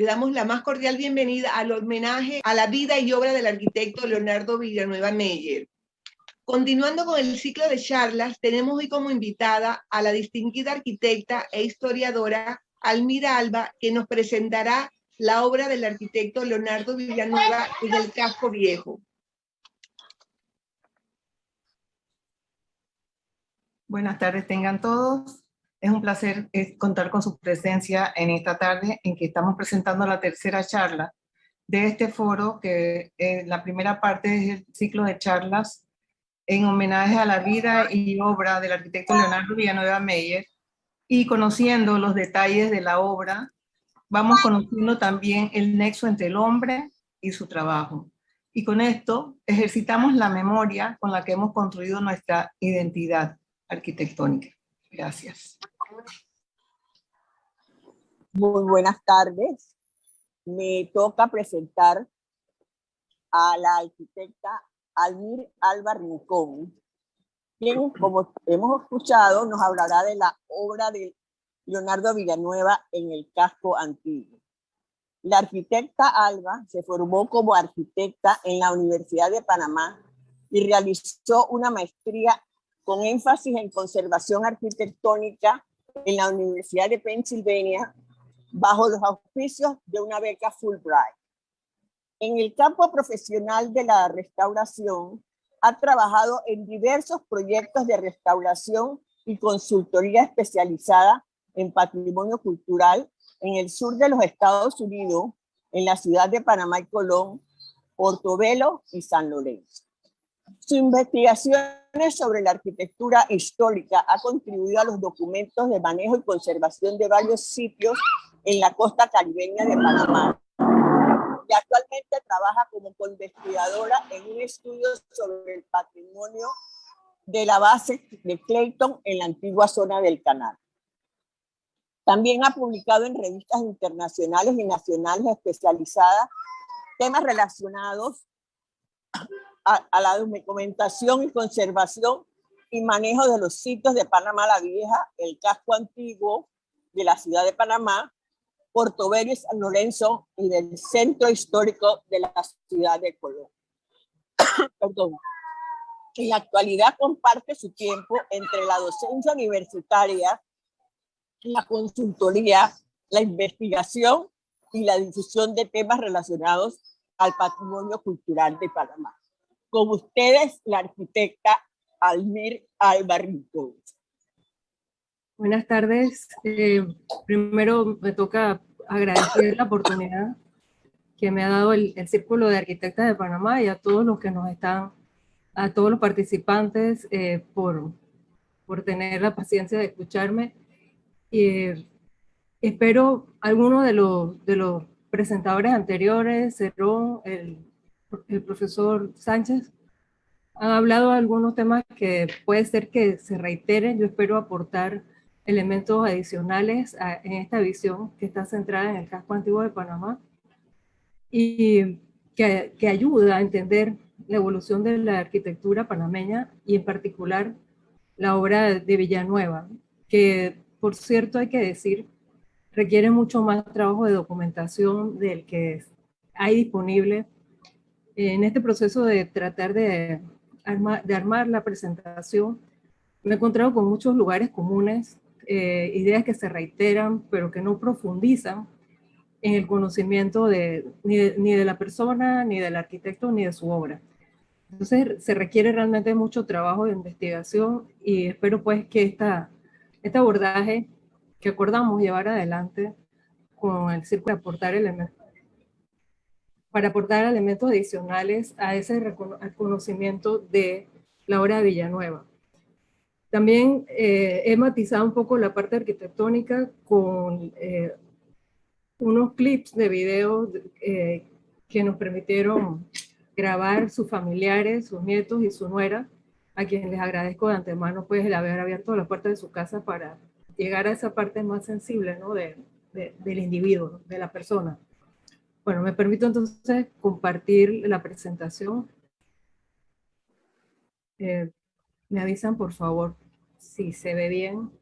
Le damos la más cordial bienvenida al homenaje a la vida y obra del arquitecto Leonardo Villanueva Meyer. Continuando con el ciclo de charlas, tenemos hoy como invitada a la distinguida arquitecta e historiadora Almira Alba, que nos presentará la obra del arquitecto Leonardo Villanueva en el Casco Viejo. Buenas tardes tengan todos. Es un placer contar con su presencia en esta tarde en que estamos presentando la tercera charla de este foro, que la primera parte es el ciclo de charlas en homenaje a la vida y obra del arquitecto Leonardo Villanueva Meyer, y conociendo los detalles de la obra, vamos conociendo también el nexo entre el hombre y su trabajo. Y con esto ejercitamos la memoria con la que hemos construido nuestra identidad arquitectónica. Gracias. Muy buenas tardes. Me toca presentar a la arquitecta Almira Alba Rincón, quien, como hemos escuchado, nos hablará de la obra de Leonardo Villanueva en el Casco Antiguo. La arquitecta Alba se formó como arquitecta en la Universidad de Panamá y realizó una maestría con énfasis en conservación arquitectónica en la Universidad de Pennsylvania, bajo los auspicios de una beca Fulbright. En el campo profesional de la restauración, ha trabajado en diversos proyectos de restauración y consultoría especializada en patrimonio cultural en el sur de los Estados Unidos, en la ciudad de Panamá y Colón, Portobelo y San Lorenzo. Sus investigaciones sobre la arquitectura histórica ha contribuido a los documentos de manejo y conservación de varios sitios en la costa caribeña de Panamá. Y actualmente trabaja como co-investigadora en un estudio sobre el patrimonio de la base de Clayton en la antigua zona del canal. También ha publicado en revistas internacionales y nacionales especializadas temas relacionados a la documentación y conservación y manejo de los sitios de Panamá la Vieja, el Casco Antiguo de la ciudad de Panamá, Portobelo y San Lorenzo, y del centro histórico de la ciudad de Colón. Perdón. En la actualidad comparte su tiempo entre la docencia universitaria, la consultoría, la investigación y la difusión de temas relacionados al patrimonio cultural de Panamá. Con ustedes, la arquitecta Almira Alba Rincón. Buenas tardes. Primero me toca agradecer la oportunidad que me ha dado el Círculo de Arquitectas de Panamá y a todos los que nos están, a todos los participantes por tener la paciencia de escucharme. Espero algunos de los presentadores anteriores, Cerrón, el profesor Sánchez, han hablado de algunos temas que puede ser que se reiteren. Yo espero aportar elementos adicionales en esta visión que está centrada en el Casco Antiguo de Panamá y que ayuda a entender la evolución de la arquitectura panameña y en particular la obra de Villanueva, que por cierto hay que decir requiere mucho más trabajo de documentación del que hay disponible en este proceso de tratar de armar la presentación. Me he encontrado con muchos lugares comunes, ideas que se reiteran, pero que no profundizan en el conocimiento ni de la persona, ni del arquitecto, ni de su obra. Entonces se requiere realmente mucho trabajo de investigación y espero pues que este abordaje que acordamos llevar adelante con el círculo para aportar elementos adicionales a ese reconocimiento de la obra de Villanueva. También he matizado un poco la parte arquitectónica con unos clips de video que nos permitieron grabar sus familiares, sus nietos y su nuera, a quienes les agradezco de antemano pues el haber abierto la puerta de su casa para llegar a esa parte más sensible, ¿no? del individuo, de la persona. Bueno, me permito entonces compartir la presentación. Me avisan por favor si se ve bien.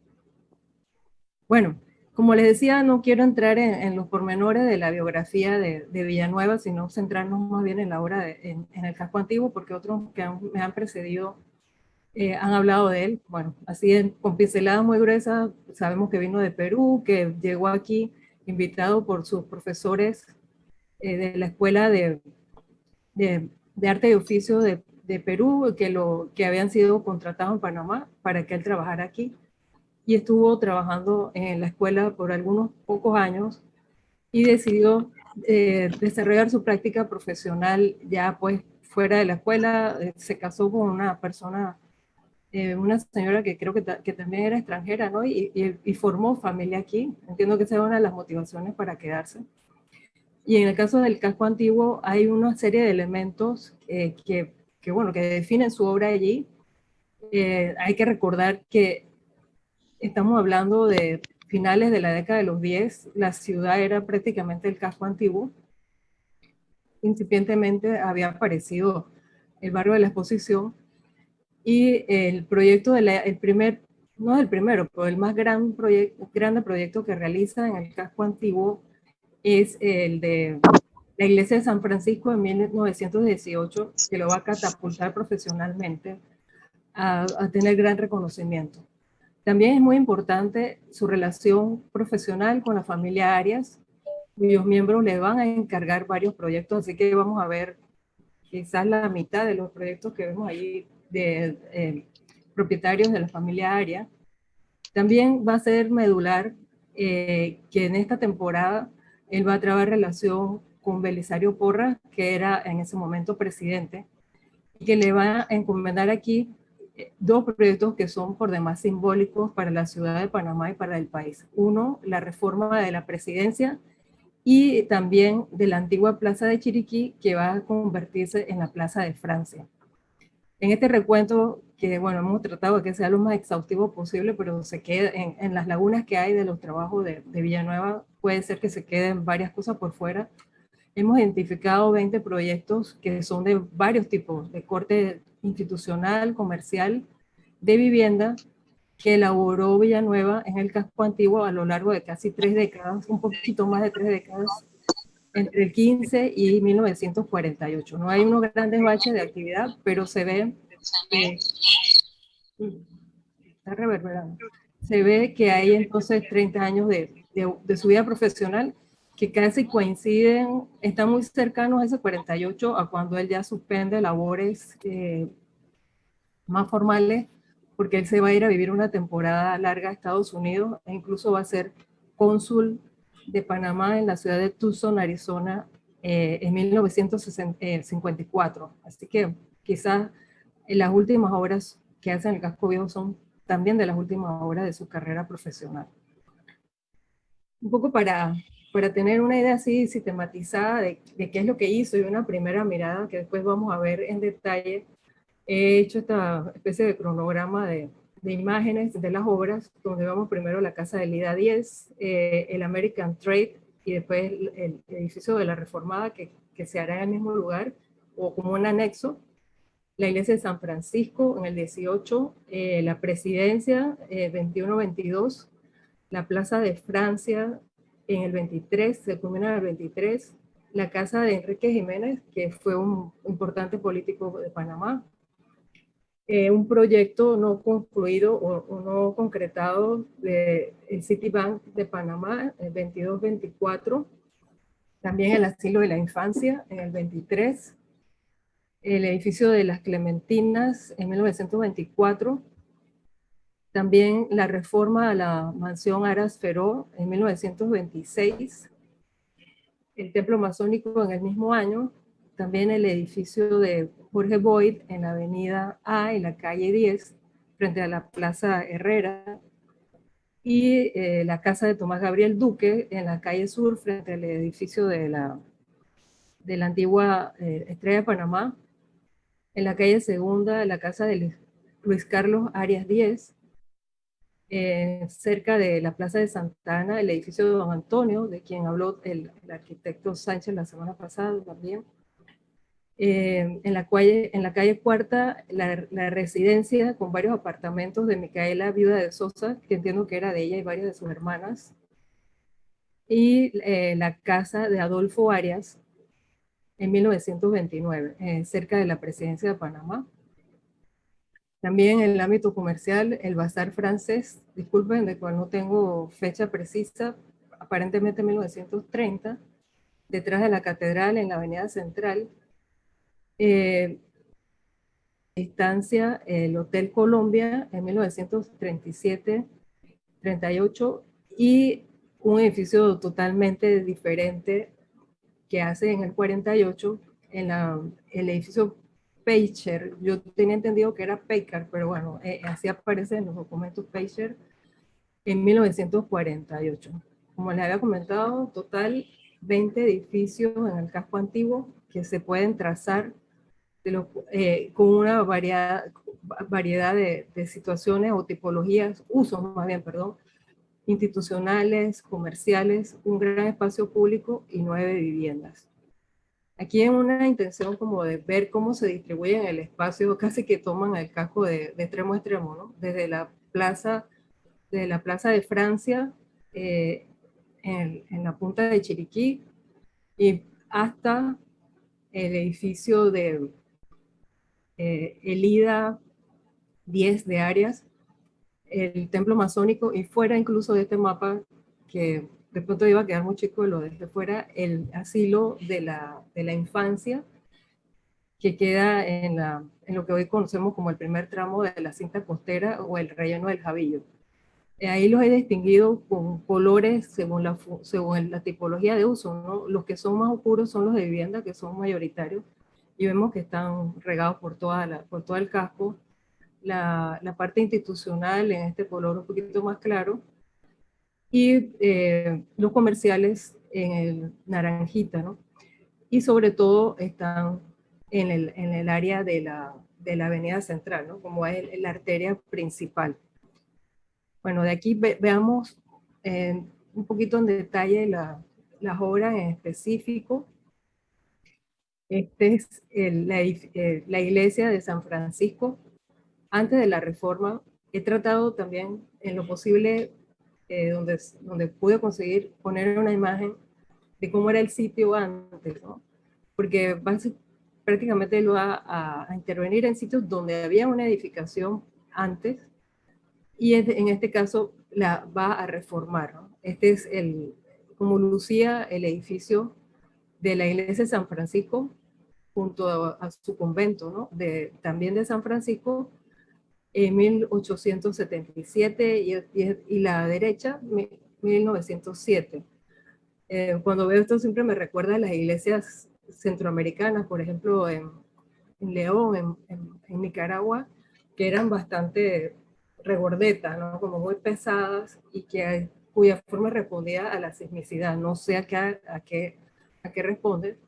Bueno, Como les decía, no quiero entrar en los pormenores de la biografía de Villanueva, sino centrarnos más bien en la obra, en el casco antiguo, porque otros que me han precedido han hablado de él. Bueno, así con pinceladas muy gruesas, sabemos que vino de Perú, que llegó aquí invitado por sus profesores de la Escuela de Arte y Oficio de Perú, que habían sido contratados en Panamá para que él trabajara aquí. Y estuvo trabajando en la escuela por algunos pocos años y decidió desarrollar su práctica profesional ya pues fuera de la escuela. Se casó con una persona, una señora que creo que también era extranjera, ¿no? Y formó familia aquí. Entiendo que esa es una de las motivaciones para quedarse. Y en el caso del casco antiguo hay una serie de elementos bueno, que definen su obra allí. Hay que recordar que estamos hablando de finales de la década de los 10, la ciudad era prácticamente el casco antiguo. Incipientemente había aparecido el barrio de la Exposición y el proyecto el primer, no es el primero, pero el más grande proyecto que realiza en el casco antiguo es el de la iglesia de San Francisco en 1918, que lo va a catapultar profesionalmente a tener gran reconocimiento. También es muy importante su relación profesional con la familia Arias, cuyos miembros le van a encargar varios proyectos, así que vamos a ver quizás la mitad de los proyectos que vemos ahí de propietarios de la familia Arias. También va a ser medular que en esta temporada él va a trabajar relación con Belisario Porras, que era en ese momento presidente, y que le va a encomendar aquí dos proyectos que son por demás simbólicos para la ciudad de Panamá y para el país. Uno, la reforma de la presidencia y también de la antigua plaza de Chiriquí, que va a convertirse en la plaza de Francia. En este recuento, que bueno, hemos tratado de que sea lo más exhaustivo posible, pero se queda en las lagunas que hay de los trabajos de Villanueva, puede ser que se queden varias cosas por fuera. Hemos identificado 20 proyectos que son de varios tipos, de corte institucional, comercial, de vivienda, que elaboró Villanueva en el casco antiguo a lo largo de casi 3 décadas, un poquito más de 3 décadas, entre el 15 y 1948. No hay unos grandes baches de actividad, pero se ve está reverberando. Se ve que hay entonces 30 años de su vida profesional que casi coinciden, están muy cercanos a ese 48, a cuando él ya suspende labores más formales, porque él se va a ir a vivir una temporada larga a Estados Unidos e incluso va a ser cónsul de Panamá en la ciudad de Tucson, Arizona, en 1954. Así que quizás las últimas obras que hace en el casco viejo son también de las últimas obras de su carrera profesional. Un poco para tener una idea así sistematizada de qué es lo que hizo y una primera mirada que después vamos a ver en detalle, he hecho esta especie de cronograma de imágenes de las obras, donde vamos primero a la Casa de Lida 10, el American Trade y después el edificio de la Reformada que se hará en el mismo lugar o como un anexo, la iglesia de San Francisco en el 18, la Presidencia 21-22, la Plaza de Francia en el 23, se culmina en el 23, la casa de Enrique Jiménez, que fue un importante político de Panamá, un proyecto no concluido o no concretado del Citibank de Panamá, el 22-24, también el asilo de la infancia en el 23, el edificio de las Clementinas en 1924, también la reforma a la mansión Aras Feró en 1926, el templo masónico en el mismo año, también el edificio de Jorge Boyd en la avenida A y la calle 10, frente a la Plaza Herrera, y la casa de Tomás Gabriel Duque en la calle Sur, frente al edificio de la antigua Estrella de Panamá, en la calle Segunda, la casa de Luis Carlos Arias 10, cerca de la Plaza de Santa Ana, el edificio de Don Antonio, de quien habló el arquitecto Sánchez la semana pasada también. En la calle Cuarta, la residencia con varios apartamentos de Micaela, viuda de Sosa, que entiendo que era de ella y varias de sus hermanas. y la casa de Adolfo Arias en 1929, cerca de la presidencia de Panamá. También en el ámbito comercial, el Bazar Francés, disculpen, de cual no tengo fecha precisa, aparentemente 1930, detrás de la catedral en la avenida Central. Estancia, el Hotel Colombia en 1937-38 y un edificio totalmente diferente que hace en el 48 en el edificio Peicher. Yo tenía entendido que era Peicar, pero bueno, así aparece en los documentos Peicher en 1948. Como les había comentado, total 20 edificios en el casco antiguo que se pueden trazar con una variedad de situaciones o tipologías, usos más bien, perdón, institucionales, comerciales, un gran espacio público y 9 viviendas. Aquí en una intención como de ver cómo se distribuyen el espacio, casi que toman el casco de extremo a extremo, ¿no? Desde la plaza de Francia, en la punta de Chiriquí, y hasta el edificio de Elida 10 de Arias, el templo masónico, y fuera incluso de este mapa, que de pronto iba a quedar muy chico, lo dejé fuera, el asilo de la infancia, que queda en lo que hoy conocemos como el primer tramo de la cinta costera o el relleno del Jabillo. Ahí los he distinguido con colores según la tipología de uso, ¿no? Los que son más oscuros son los de vivienda, que son mayoritarios, y vemos que están regados por todo el casco. La parte institucional en este color un poquito más claro, y los comerciales en el naranjita, ¿no? Y sobre todo están en el área de la avenida central, ¿no? Como es la arteria principal. Bueno, de aquí veamos un poquito en detalle las obras en específico. Este es la iglesia de San Francisco. Antes de la reforma, he tratado también en lo posible, donde pude conseguir poner una imagen de cómo era el sitio antes, ¿no? Porque prácticamente lo va a intervenir en sitios donde había una edificación antes, y en este caso la va a reformar, ¿no? Este es como lucía el edificio de la iglesia de San Francisco junto a su convento, ¿no? También de San Francisco, en 1877, y la derecha, 1907. Cuando veo esto siempre me recuerda a las iglesias centroamericanas, por ejemplo, en León, en Nicaragua, que eran bastante regordetas, ¿no? Como muy pesadas, y cuya forma respondía a la sismicidad. No sé a qué responde.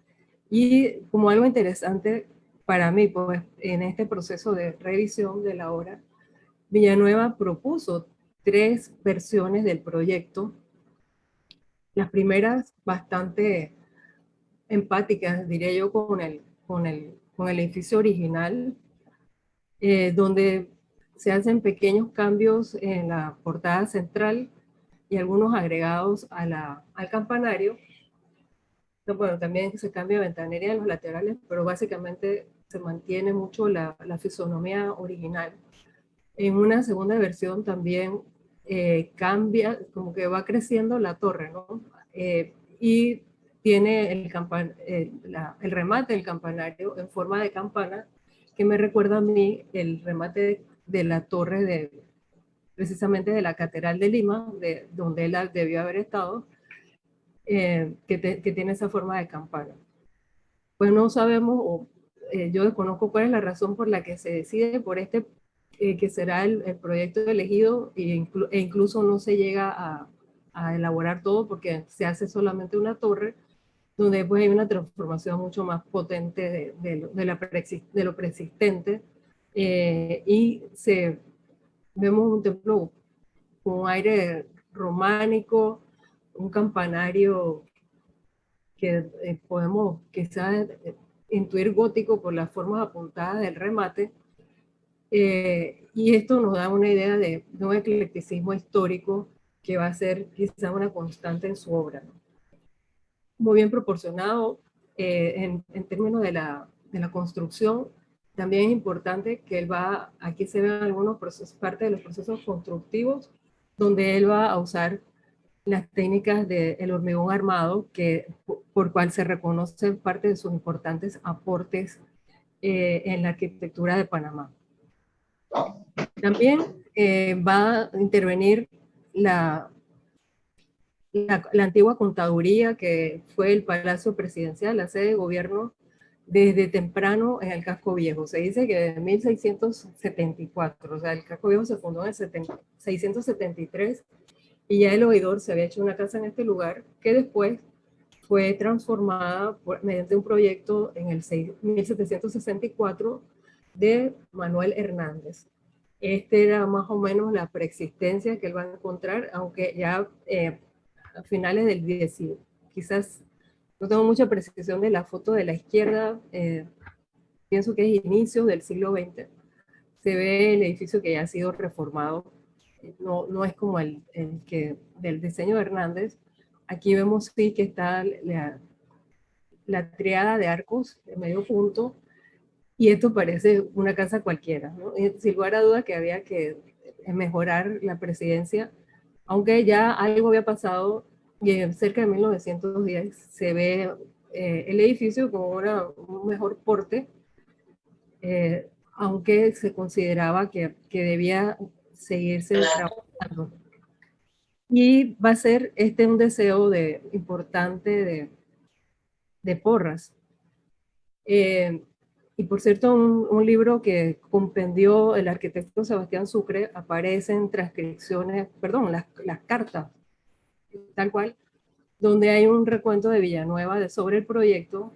Y como algo interesante para mí, pues en este proceso de revisión de la obra, Villanueva propuso 3 versiones del proyecto. Las primeras bastante empáticas, diría yo, con el edificio original, donde se hacen pequeños cambios en la portada central y algunos agregados al campanario. Bueno, también se cambia ventanera en los laterales, pero básicamente se mantiene mucho la fisonomía original. En una segunda versión también cambia, como que va creciendo la torre, ¿no? Y tiene el remate del campanario en forma de campana, que me recuerda a mí el remate de la torre precisamente de la Catedral de Lima, donde él debió haber estado, que tiene esa forma de campana. Pues no sabemos, yo desconozco cuál es la razón por la que se decide por que será el proyecto elegido, e incluso no se llega a elaborar todo, porque se hace solamente una torre, donde pues hay una transformación mucho más potente de lo preexistente, y vemos un templo con un aire románico, un campanario que podemos quizás intuir gótico por las formas apuntadas del remate, y esto nos da una idea de un eclecticismo histórico que va a ser quizá una constante en su obra, ¿no? Muy bien proporcionado en términos de la construcción. También es importante que él va, aquí se ven algunos procesos, parte de los procesos constructivos, donde él va a usar las técnicas del hormigón armado, por cual se reconocen parte de sus importantes aportes en la arquitectura de Panamá. También va a intervenir la antigua contaduría, que fue el Palacio Presidencial, la sede de gobierno, desde temprano en el Casco Viejo. Se dice que desde 1674, o sea, el Casco Viejo se fundó en el 673 y ya el oidor se había hecho una casa en este lugar que después fue transformada mediante un proyecto en el 1764 de Manuel Hernández. Este era más o menos la preexistencia que él va a encontrar, aunque ya a finales del 10, quizás no tengo mucha precisión de la foto de la izquierda, pienso que es inicios del siglo XX, se ve el edificio que ya ha sido reformado, no es como el que del diseño de Hernández. Aquí vemos sí que está la triada de arcos de medio punto, y esto parece una casa cualquiera, ¿no? Y sin lugar a duda que había que mejorar la presidencia, aunque ya algo había pasado, y cerca de 1910 se ve el edificio con un mejor porte, aunque se consideraba que debía seguirse trabajando. Y va a ser un deseo importante de Porras. Y por cierto, un libro que compendió el arquitecto Sebastián Sucre, aparecen transcripciones, perdón, las cartas, tal cual, donde hay un recuento de Villanueva sobre el proyecto,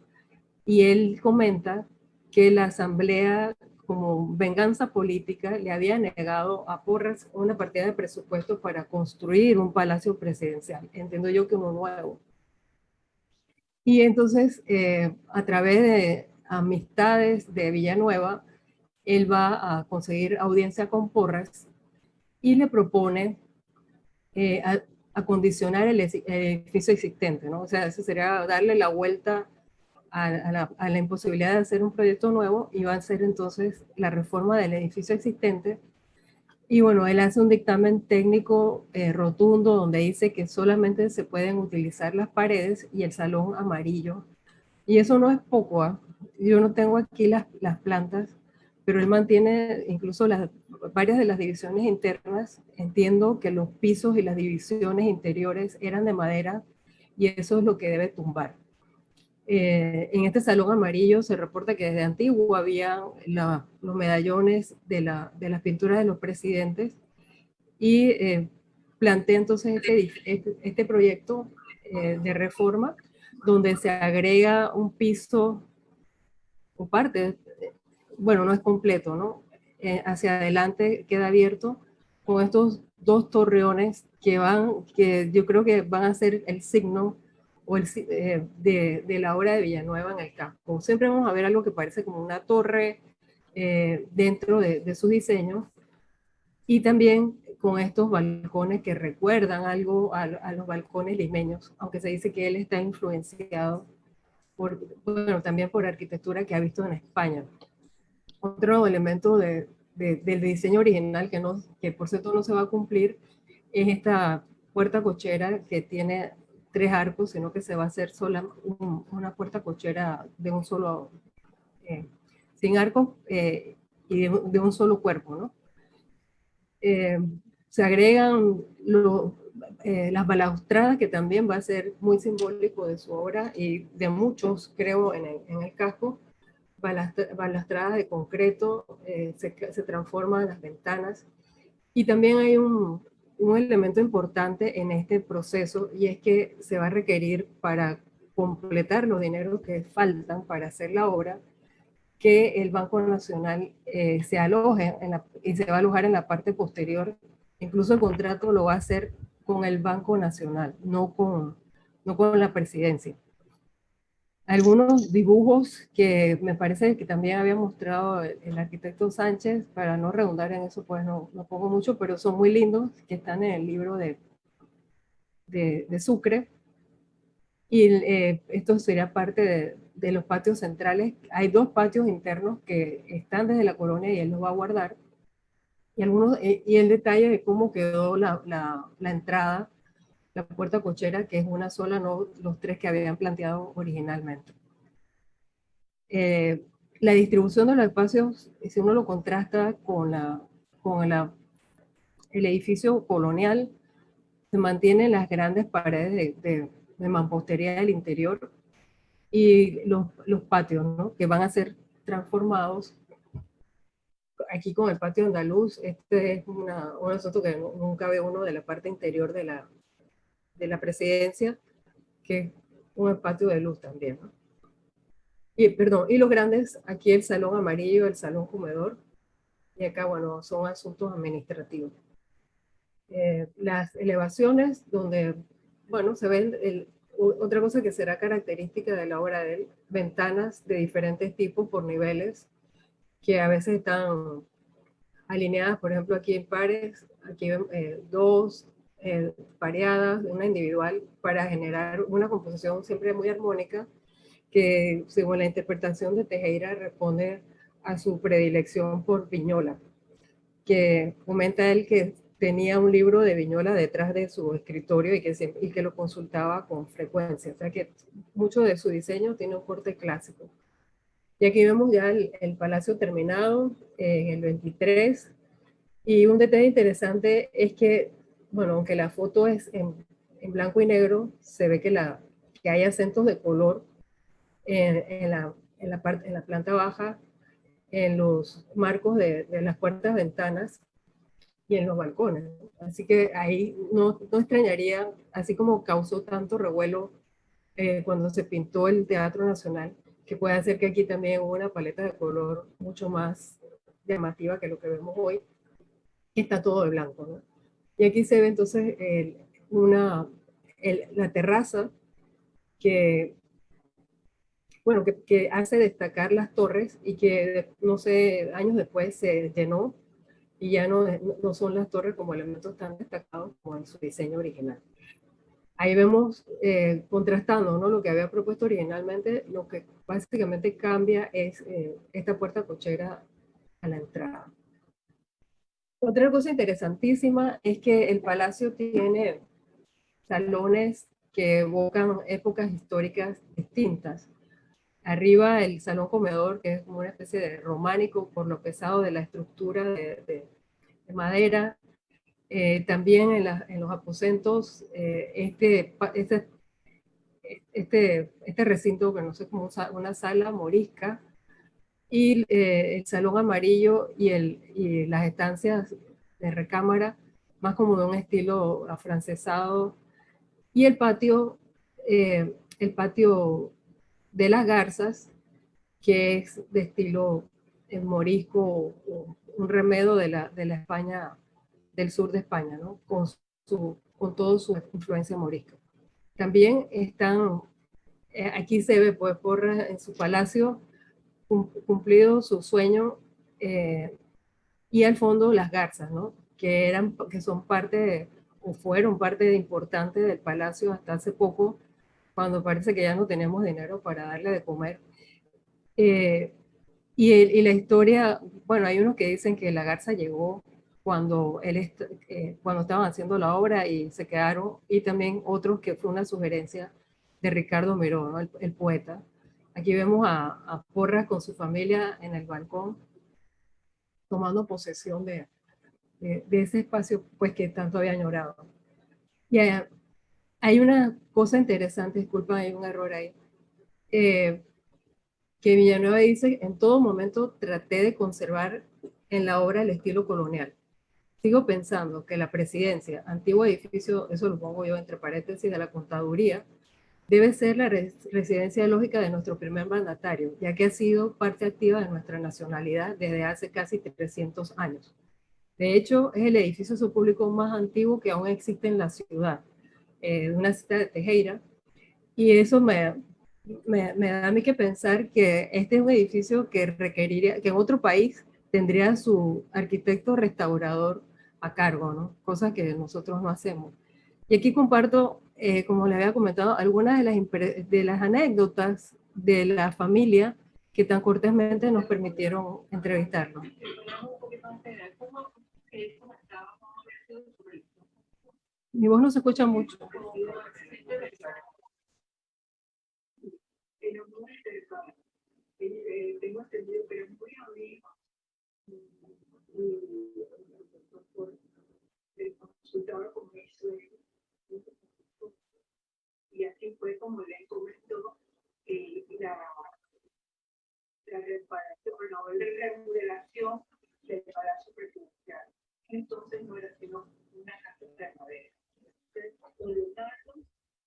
y él comenta que la asamblea, como venganza política, le había negado a Porras una partida de presupuesto para construir un palacio presidencial, entiendo yo que uno nuevo. Y entonces, a través de amistades de Villanueva, él va a conseguir audiencia con Porras y le propone acondicionar el edificio existente, ¿no? O sea, eso sería darle la vuelta a la imposibilidad de hacer un proyecto nuevo, y va a ser entonces la reforma del edificio existente. Y bueno, él hace un dictamen técnico rotundo, donde dice que solamente se pueden utilizar las paredes y el salón amarillo. Y eso no es poco, ¿eh? Yo no tengo aquí las plantas, pero él mantiene incluso varias de las divisiones internas. Entiendo que los pisos y las divisiones interiores eran de madera, y eso es lo que debe tumbar. En este salón amarillo se reporta que desde antiguo había los medallones de las pinturas de los presidentes, y plantea entonces este proyecto de reforma, donde se agrega un piso o parte, bueno, no es completo, ¿no? Hacia adelante queda abierto con estos dos torreones que yo creo que van a ser el signo de la obra de Villanueva en el campo. Siempre vamos a ver algo que parece como una torre dentro de su diseño, y también con estos balcones que recuerdan algo a los balcones limeños, aunque se dice que él está influenciado bueno, también por arquitectura que ha visto en España. Otro elemento del diseño original que por cierto no se va a cumplir, es esta puerta cochera que tiene 3 arcos, sino que se va a hacer una puerta cochera de un solo, sin arcos, y de un solo cuerpo, ¿no? Se agregan las balaustradas, que también va a ser muy simbólico de su obra y de muchos, creo, en el casco. Balaustradas de concreto, se transforman las ventanas. Y también hay un elemento importante en este proceso, y es que se va a requerir, para completar los dineros que faltan para hacer la obra, que el Banco Nacional se aloje y se va a alojar en la parte posterior. Incluso el contrato lo va a hacer con el Banco Nacional, no con la presidencia. Algunos dibujos que me parece que también había mostrado el arquitecto Sánchez, para no redundar en eso, pues no pongo mucho, pero son muy lindos, que están en el libro de de Sucre. Y esto sería parte de los patios centrales. Hay 2 patios internos que están desde la colonia y él los va a guardar. Y el detalle de cómo quedó la entrada, la puerta cochera, que es una sola, no los 3 que habían planteado originalmente. La distribución de los espacios, si uno lo contrasta con el edificio colonial, se mantienen las grandes paredes de mampostería del interior y los patios, ¿no? Que van a ser transformados. Aquí con el patio andaluz, este es un asunto que nunca ve uno de la parte interior de la presidencia, que es un patio de luz también, ¿no? Y los grandes, aquí el salón amarillo, el salón comedor, y acá, bueno, son asuntos administrativos. Las elevaciones donde, bueno, se ven otra cosa que será característica de la obra de él, ventanas de diferentes tipos por niveles, que a veces están alineadas, por ejemplo, aquí en pares, aquí ven 2 pareadas, una individual, para generar una composición siempre muy armónica, que según la interpretación de Tejera responde a su predilección por Viñola, que comenta él que tenía un libro de Viñola detrás de su escritorio y que lo consultaba con frecuencia, o sea que mucho de su diseño tiene un corte clásico. Y aquí vemos ya el palacio terminado en el 23, y un detalle interesante es que, bueno, aunque la foto es en blanco y negro, se ve que hay acentos de color en la planta baja, en los marcos de las puertas, ventanas y en los balcones. Así que ahí no extrañaría, así como causó tanto revuelo cuando se pintó el Teatro Nacional, que puede hacer que aquí también hubo una paleta de color mucho más llamativa que lo que vemos hoy, que está todo de blanco, ¿no? Y aquí se ve entonces la terraza que, bueno, que hace destacar las torres y que, no sé, años después se llenó y ya no son las torres como elementos tan destacados como en su diseño original. Ahí vemos, contrastando, ¿no?, lo que había propuesto originalmente, lo que básicamente cambia es esta puerta cochera a la entrada. Otra cosa interesantísima es que el palacio tiene salones que evocan épocas históricas distintas. Arriba el salón comedor, que es como una especie de románico por lo pesado de la estructura de madera. También en los aposentos, este recinto que no sé, como una sala morisca, y el salón amarillo y las estancias de recámara, más como de un estilo afrancesado, y el patio de las garzas, que es de estilo morisco, o un remedo de la España, del sur de España, ¿no? Con toda su influencia morisca. También están, aquí se ve, pues, Porras en su palacio, cumplido su sueño, y al fondo las garzas, ¿no? Que son o fueron parte importante del palacio hasta hace poco, cuando parece que ya no tenemos dinero para darle de comer. Y la historia, bueno, hay unos que dicen que la garza llegó cuando cuando estaban haciendo la obra y se quedaron, y también otros que fue una sugerencia de Ricardo Miró, ¿no?, el poeta. Aquí vemos a Porras con su familia en el balcón, tomando posesión de ese espacio, pues, que tanto había añorado. Y hay una cosa interesante, disculpa, hay un error ahí, que Villanueva dice: en todo momento traté de conservar en la obra el estilo colonial. Sigo pensando que la presidencia, antiguo edificio, eso lo pongo yo entre paréntesis, de la contaduría, debe ser la residencia lógica de nuestro primer mandatario, ya que ha sido parte activa de nuestra nacionalidad desde hace casi 300 años. De hecho, es el edificio público más antiguo que aún existe en la ciudad, de una cita de Tejera, y eso me da a mí que pensar que este es un edificio que requeriría, que en otro país tendría su arquitecto restaurador a cargo, ¿no? Cosa que nosotros no hacemos. Y aquí comparto, como le había comentado, algunas de las anécdotas de la familia que tan cortésmente nos permitieron entrevistarlo. Mi voz no se escucha mucho. Tengo entendido que es muy amigo del consultador con mi suegro. Y así fue como le comentó la reparación, no, la remodelación del Palacio Presidencial. Entonces no era sino una casa de madera. Por lo tanto,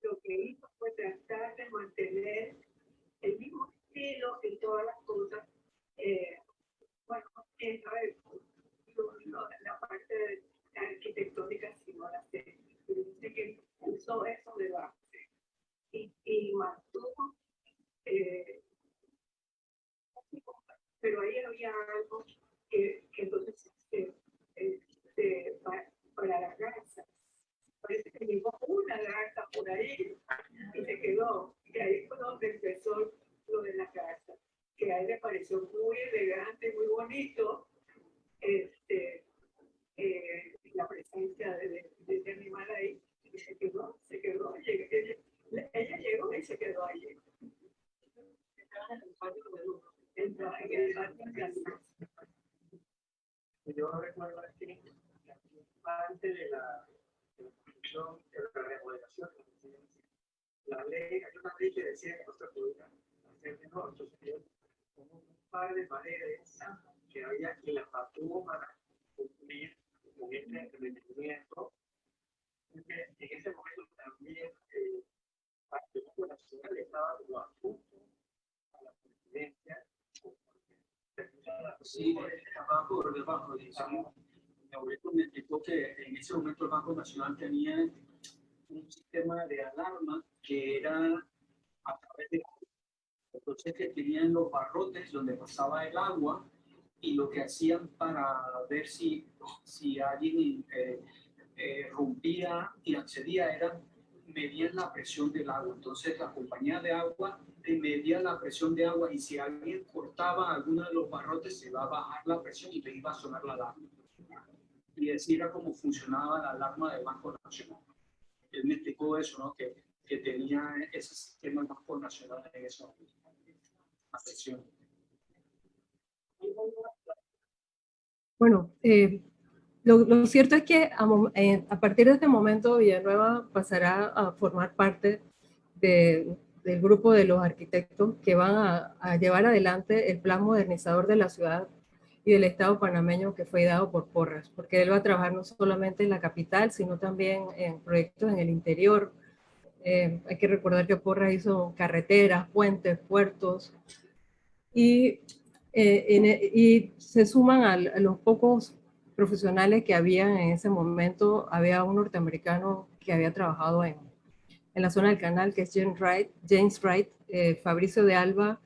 lo que hizo fue tratar de mantener el mismo estilo y todas las cosas. Bueno, esa es la parte arquitectónica, si no la sé. Pero dice que usó eso de base y mantuvo. Pero ahí había algo que entonces para la garza. Parece que llegó una garza por ahí y se quedó. Y ahí fue donde empezó lo de la garza, que a él le pareció muy elegante, muy bonito, la presencia de ese animal ahí. Y se quedó. Ella llegó y se quedó allí. Estaba en el patio de luz. Yo recuerdo que antes de la construcción, de la remodelación, la ley, hay una ley que decía que no se podía hacer menor, entonces como un par de paredes que había que las mantuvo para cumplir con este emprendimiento. En ese momento también el Partido Nacional estaba como a punto a la presidencia. Sí, abajo o debajo, digamos. Mi abuelo me explicó que en ese momento el Banco Nacional tenía un sistema de alarma que era a través de... Entonces que tenían los barrotes donde pasaba el agua y lo que hacían para ver si alguien rompía y accedía era medían la presión del agua. Entonces la compañía de agua medía la presión de agua y si alguien cortaba alguno de los barrotes se iba a bajar la presión y le iba a sonar la alarma. Y así era como funcionaba la alarma del Banco Nacional. Él me explicó eso, ¿no? Que tenía ese sistema del Banco Nacional en esa presión. Bueno, lo cierto es que a partir de este momento Villanueva pasará a formar parte del grupo de los arquitectos que van a llevar adelante el plan modernizador de la ciudad y del Estado panameño que fue dado por Porras, porque él va a trabajar no solamente en la capital, sino también en proyectos en el interior. Hay que recordar que Porras hizo carreteras, puentes, puertos, y se suman a los pocos profesionales que habían en ese momento. Había un norteamericano que había trabajado en la zona del canal, que es James Wright, Fabricio de Alba,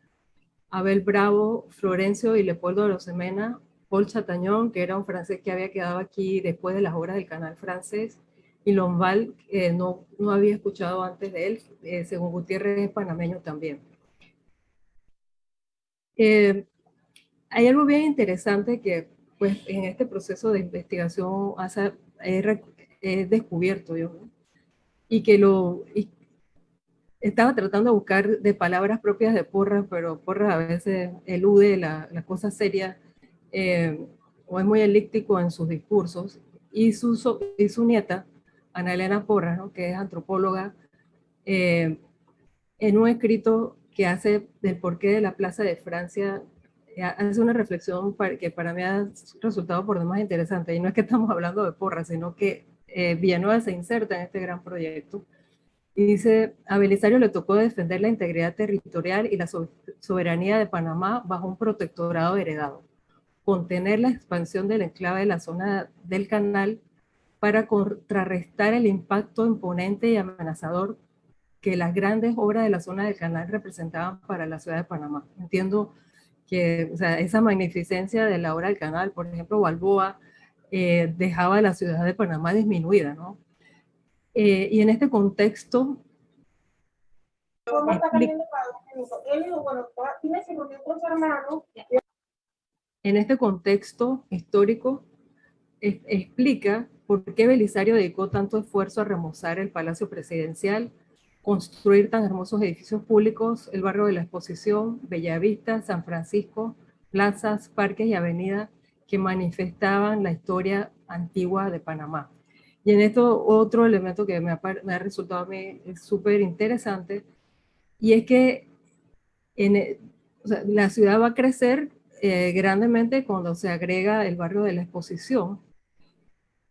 Abel Bravo, Florencio y Leopoldo de Rosemena, Paul Chatañón, que era un francés que había quedado aquí después de las obras del canal francés, y Lombal, no había escuchado antes de él, según Gutiérrez es panameño también. Hay algo bien interesante que pues, en este proceso de investigación he descubierto yo, ¿no? Y que estaba tratando de buscar de palabras propias de Porras, pero Porras a veces elude la cosa seria o es muy elíptico en sus discursos. Y su nieta, Ana Elena Porras, ¿no? Que es antropóloga, en un escrito que hace del porqué de la Plaza de Francia, hace una reflexión que para mí ha resultado por demás interesante. Y no es que estamos hablando de Porras, sino que Villanueva se inserta en este gran proyecto. Y dice, a Belisario le tocó defender la integridad territorial y la soberanía de Panamá bajo un protectorado heredado, contener la expansión del enclave de la zona del canal para contrarrestar el impacto imponente y amenazador que las grandes obras de la zona del canal representaban para la ciudad de Panamá. Entiendo que, o sea, esa magnificencia de la obra del canal, por ejemplo, Balboa, dejaba la ciudad de Panamá disminuida, ¿no? Y en este contexto, expli- en este contexto histórico, explica por qué Belisario dedicó tanto esfuerzo a remozar el Palacio Presidencial, construir tan hermosos edificios públicos, el barrio de la Exposición, Bellavista, San Francisco, plazas, parques y avenidas que manifestaban la historia antigua de Panamá. Y en esto otro elemento que me ha resultado a mí súper interesante, y es que o sea, la ciudad va a crecer grandemente cuando se agrega el barrio de la Exposición,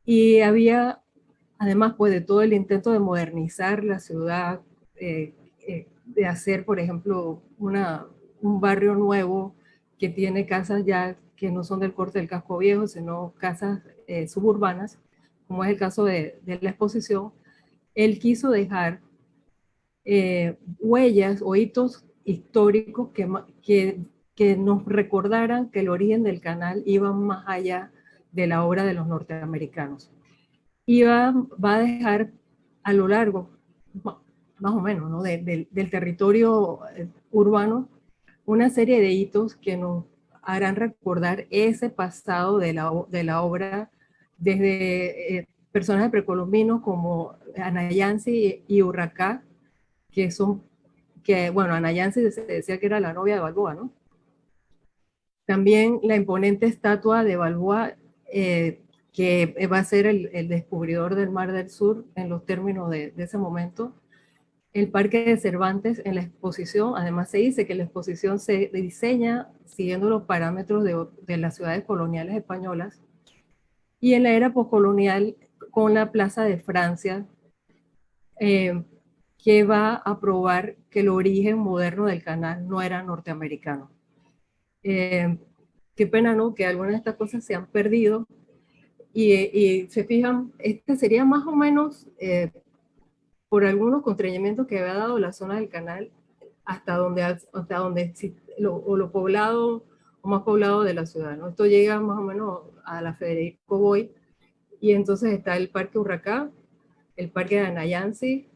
y había, además, pues de todo el intento de modernizar la ciudad, de hacer, por ejemplo, un barrio nuevo que tiene casas ya que no son del corte del casco viejo, sino casas suburbanas, como es el caso de la Exposición. Él quiso dejar huellas o hitos históricos que nos recordaran que el origen del canal iba más allá de la obra de los norteamericanos. Y va a dejar a lo largo, más o menos, ¿no? del territorio urbano, una serie de hitos que nos harán recordar ese pasado de la obra, desde personajes precolombinos como Anayansi y Urracá, que son, que bueno, Anayansi se decía que era la novia de Balboa, ¿no? También la imponente estatua de Balboa, que va a ser el descubridor del Mar del Sur en los términos de ese momento. El Parque de Cervantes en la exposición, además se dice que la exposición se diseña siguiendo los parámetros de las ciudades coloniales españolas, y en la era postcolonial con la Plaza de Francia, eh, que va a probar que el origen moderno del canal no era norteamericano. Qué pena, ¿no? Que algunas de estas cosas se han perdido, y se fijan, este sería más o menos por algunos constreñimientos que había dado la zona del canal hasta donde lo poblado o más poblado de la ciudad, ¿no? Esto llega más o menos a la Federico Boy, y entonces está el Parque Urracá, el Parque de Anayansi,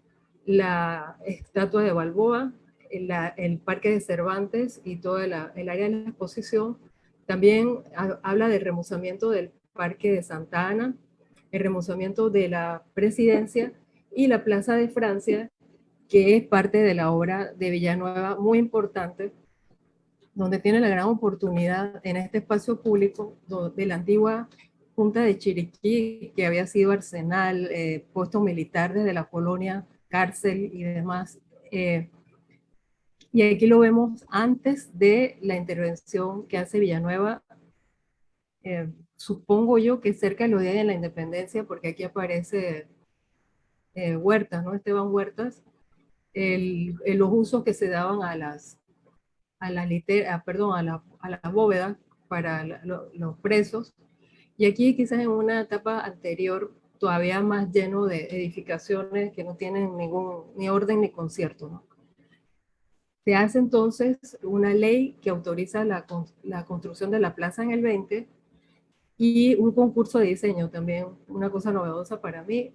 la estatua de Balboa, el Parque de Cervantes y todo el área de la exposición. También habla del remozamiento del Parque de Santa Ana, el remozamiento de la Presidencia y la Plaza de Francia, que es parte de la obra de Villanueva, muy importante, donde tiene la gran oportunidad en este espacio público de la antigua Junta de Chiriquí, que había sido arsenal, puesto militar desde la colonia, cárcel y demás. Y aquí lo vemos antes de la intervención que hace Villanueva, supongo yo que cerca del Día de la Independencia, porque aquí aparece Huertas, ¿no? Esteban Huertas, los usos que se daban a la bóveda para los presos. Y aquí quizás en una etapa anterior todavía más lleno de edificaciones que no tienen ni orden ni concierto, ¿no? Se hace entonces una ley que autoriza la construcción de la plaza en el 20, y un concurso de diseño también, una cosa novedosa para mí,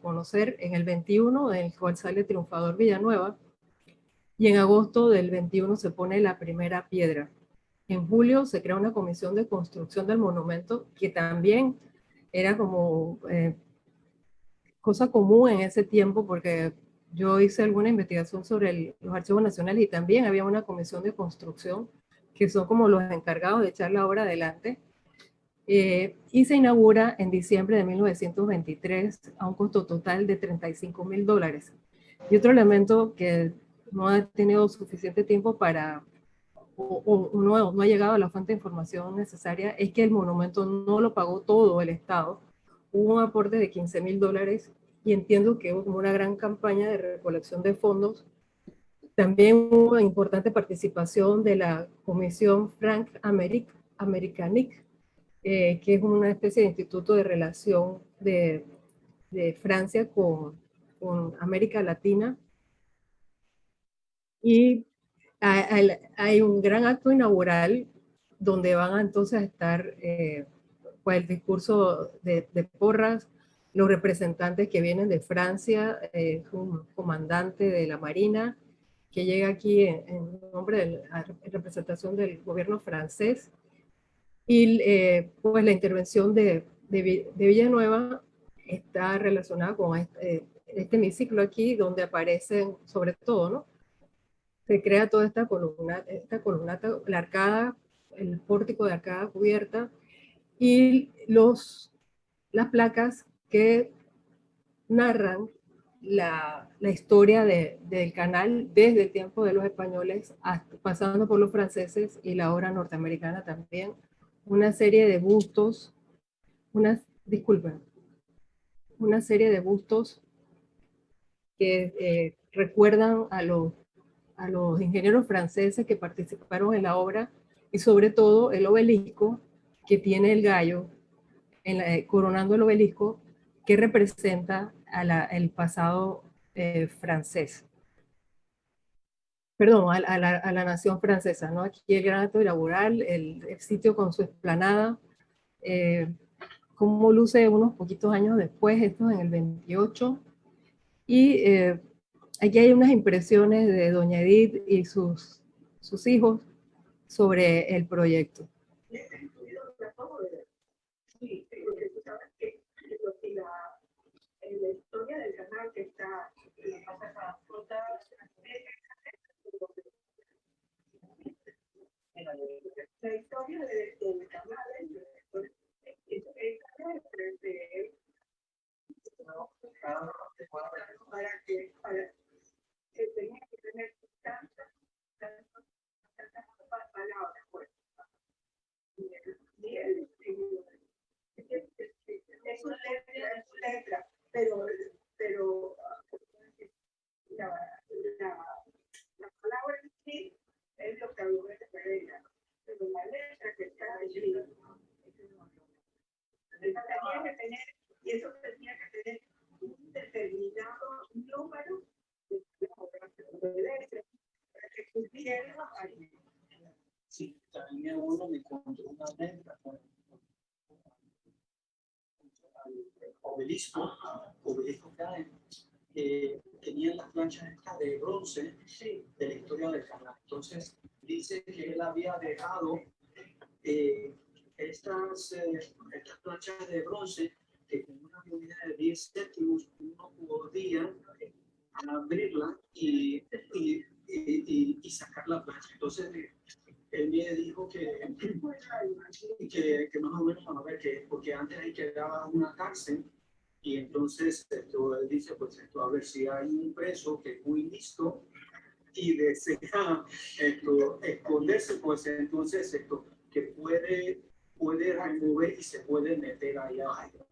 conocer en el 21, en el cual sale triunfador Villanueva, y en agosto del 21 se pone la primera piedra. En julio se crea una comisión de construcción del monumento, que también era como cosa común en ese tiempo, porque yo hice alguna investigación sobre los archivos nacionales y también había una comisión de construcción que son como los encargados de echar la obra adelante. Y se inaugura en diciembre de 1923 a un costo total de $35,000. Y otro elemento que no ha tenido suficiente tiempo o no ha llegado a la fuente de información necesaria, es que el monumento no lo pagó todo el Estado. Hubo un aporte de $15,000, y entiendo que hubo una gran campaña de recolección de fondos. También hubo una importante participación de la Comisión Frank-Americanique, que es una especie de instituto de relación de Francia con América Latina. Y hay un gran acto inaugural donde van entonces a estar pues el discurso de Porras, los representantes que vienen de Francia, un comandante de la Marina que llega aquí en nombre en representación del gobierno francés, y pues la intervención de Villanueva está relacionada con este hemiciclo aquí, donde aparecen sobre todo, ¿no? Se crea toda esta columnata, la arcada, el pórtico de arcada cubierta, y las placas que narran la historia del canal desde el tiempo de los españoles, pasando por los franceses y la obra norteamericana también. Una serie de bustos, disculpen, una serie de bustos que recuerdan a los ingenieros franceses que participaron en la obra, y sobre todo el obelisco que tiene el gallo coronando el obelisco, que representa el pasado francés. Perdón, a la nación francesa, ¿no? Aquí el gran acto inaugural, el sitio con su explanada, cómo luce unos poquitos años después, esto en el 28, y aquí hay unas impresiones de doña Edith y sus hijos sobre el proyecto. Sí, porque tú sabes que la historia del canal que está pasa por la historia del canal para que tenía que tener tantas palabras, pues. Y él es una letra, pero la palabra en sí es lo que a uno se Pereira, pero la letra que está allí, tenía que tener, y eso tenía que tener un determinado número de letras para que cumpliera ahí. Sí, también uno me encontró una letra con obelisco que tenían las planchas estas de bronce de la historia del canal. Entonces dice que él había dejado estas planchas de bronce que con una moneda de 10 céntimos uno podía abrirla y sacar la plancha. Entonces él me dijo que más o menos, a ver, que porque antes ahí quedaba una cárcel, y entonces él dice, pues a ver si hay un preso que es muy listo y desea esconderse, pues entonces que puede remover y se puede meter ahí abajo.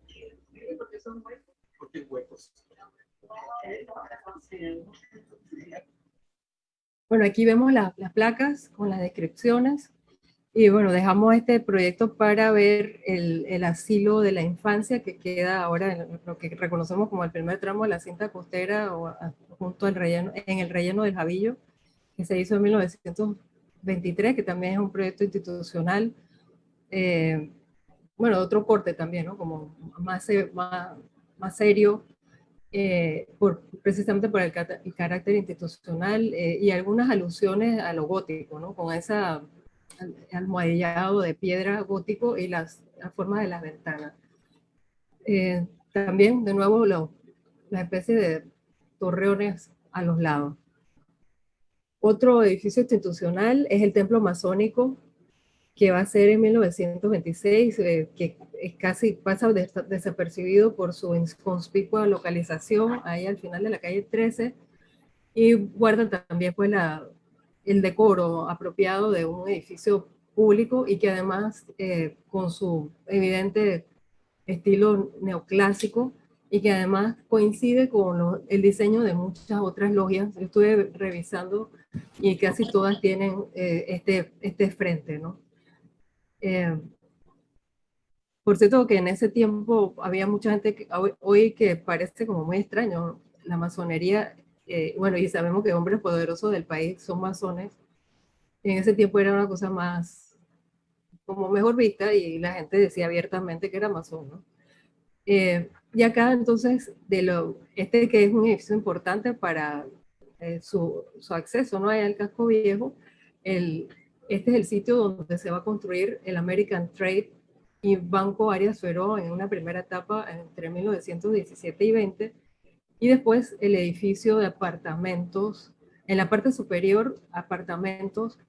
Porque son huecos. Porque huecos. Bueno, aquí vemos las placas con las descripciones, y bueno, dejamos este proyecto para ver el asilo de la infancia que queda ahora en lo que reconocemos como el primer tramo de la cinta costera, junto al relleno, en el relleno del Jabillo, que se hizo en 1923, que también es un proyecto institucional, bueno, de otro corte también, ¿no? Como más serio, precisamente por el carácter institucional, y algunas alusiones a lo gótico, ¿no? Con esa almohadillado de piedra gótico y las formas de las ventanas. También, de nuevo, la especie de torreones a los lados. Otro edificio institucional es el templo masónico, que va a ser en 1926, que casi pasa desapercibido por su inconspicua localización ahí al final de la calle 13, y guarda también pues el decoro apropiado de un edificio público, y que además con su evidente estilo neoclásico, y que además coincide con el diseño de muchas otras logias. Yo estuve revisando y casi todas tienen este frente, ¿no? Por cierto, que en ese tiempo había mucha gente hoy que parece como muy extraño la masonería, bueno, y sabemos que hombres poderosos del país son masones. En ese tiempo era una cosa más, como mejor vista, y la gente decía abiertamente que era masón, ¿no? Y acá entonces, este que es un edificio importante para su acceso, ¿no? Al casco viejo, este es el sitio donde se va a construir el American Trade y Banco Arias Suero en una primera etapa entre 1917 y 20, y después el edificio de apartamentos, en la parte superior, apartamentos,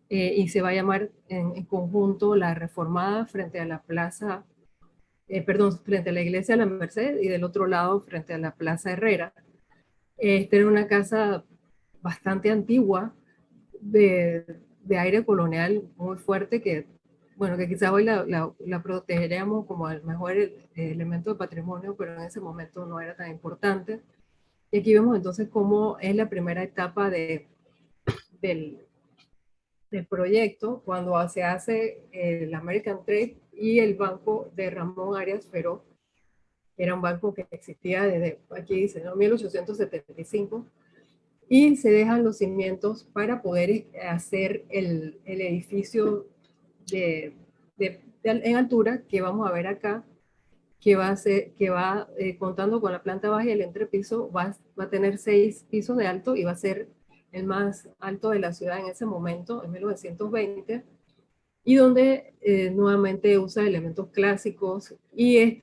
y se va a llamar en conjunto La Reformada frente a la plaza, perdón, frente a la iglesia de la Merced, y del otro lado frente a la Plaza Herrera. Esta era una casa bastante antigua, de aire colonial muy fuerte, que, bueno, que quizá hoy la protegeríamos como el mejor elemento de patrimonio, pero en ese momento no era tan importante. Y aquí vemos entonces cómo es la primera etapa del, del proyecto, cuando se hace el American Trade y el banco de Ramón Arias Feró, que era un banco que existía desde, aquí dice, ¿no? 1875, y se dejan los cimientos para poder hacer el edificio en altura que vamos a ver acá, que va contando con la planta baja y el entrepiso, va a tener 6 pisos de alto y va a ser el más alto de la ciudad en ese momento, en 1920, y donde nuevamente usa elementos clásicos y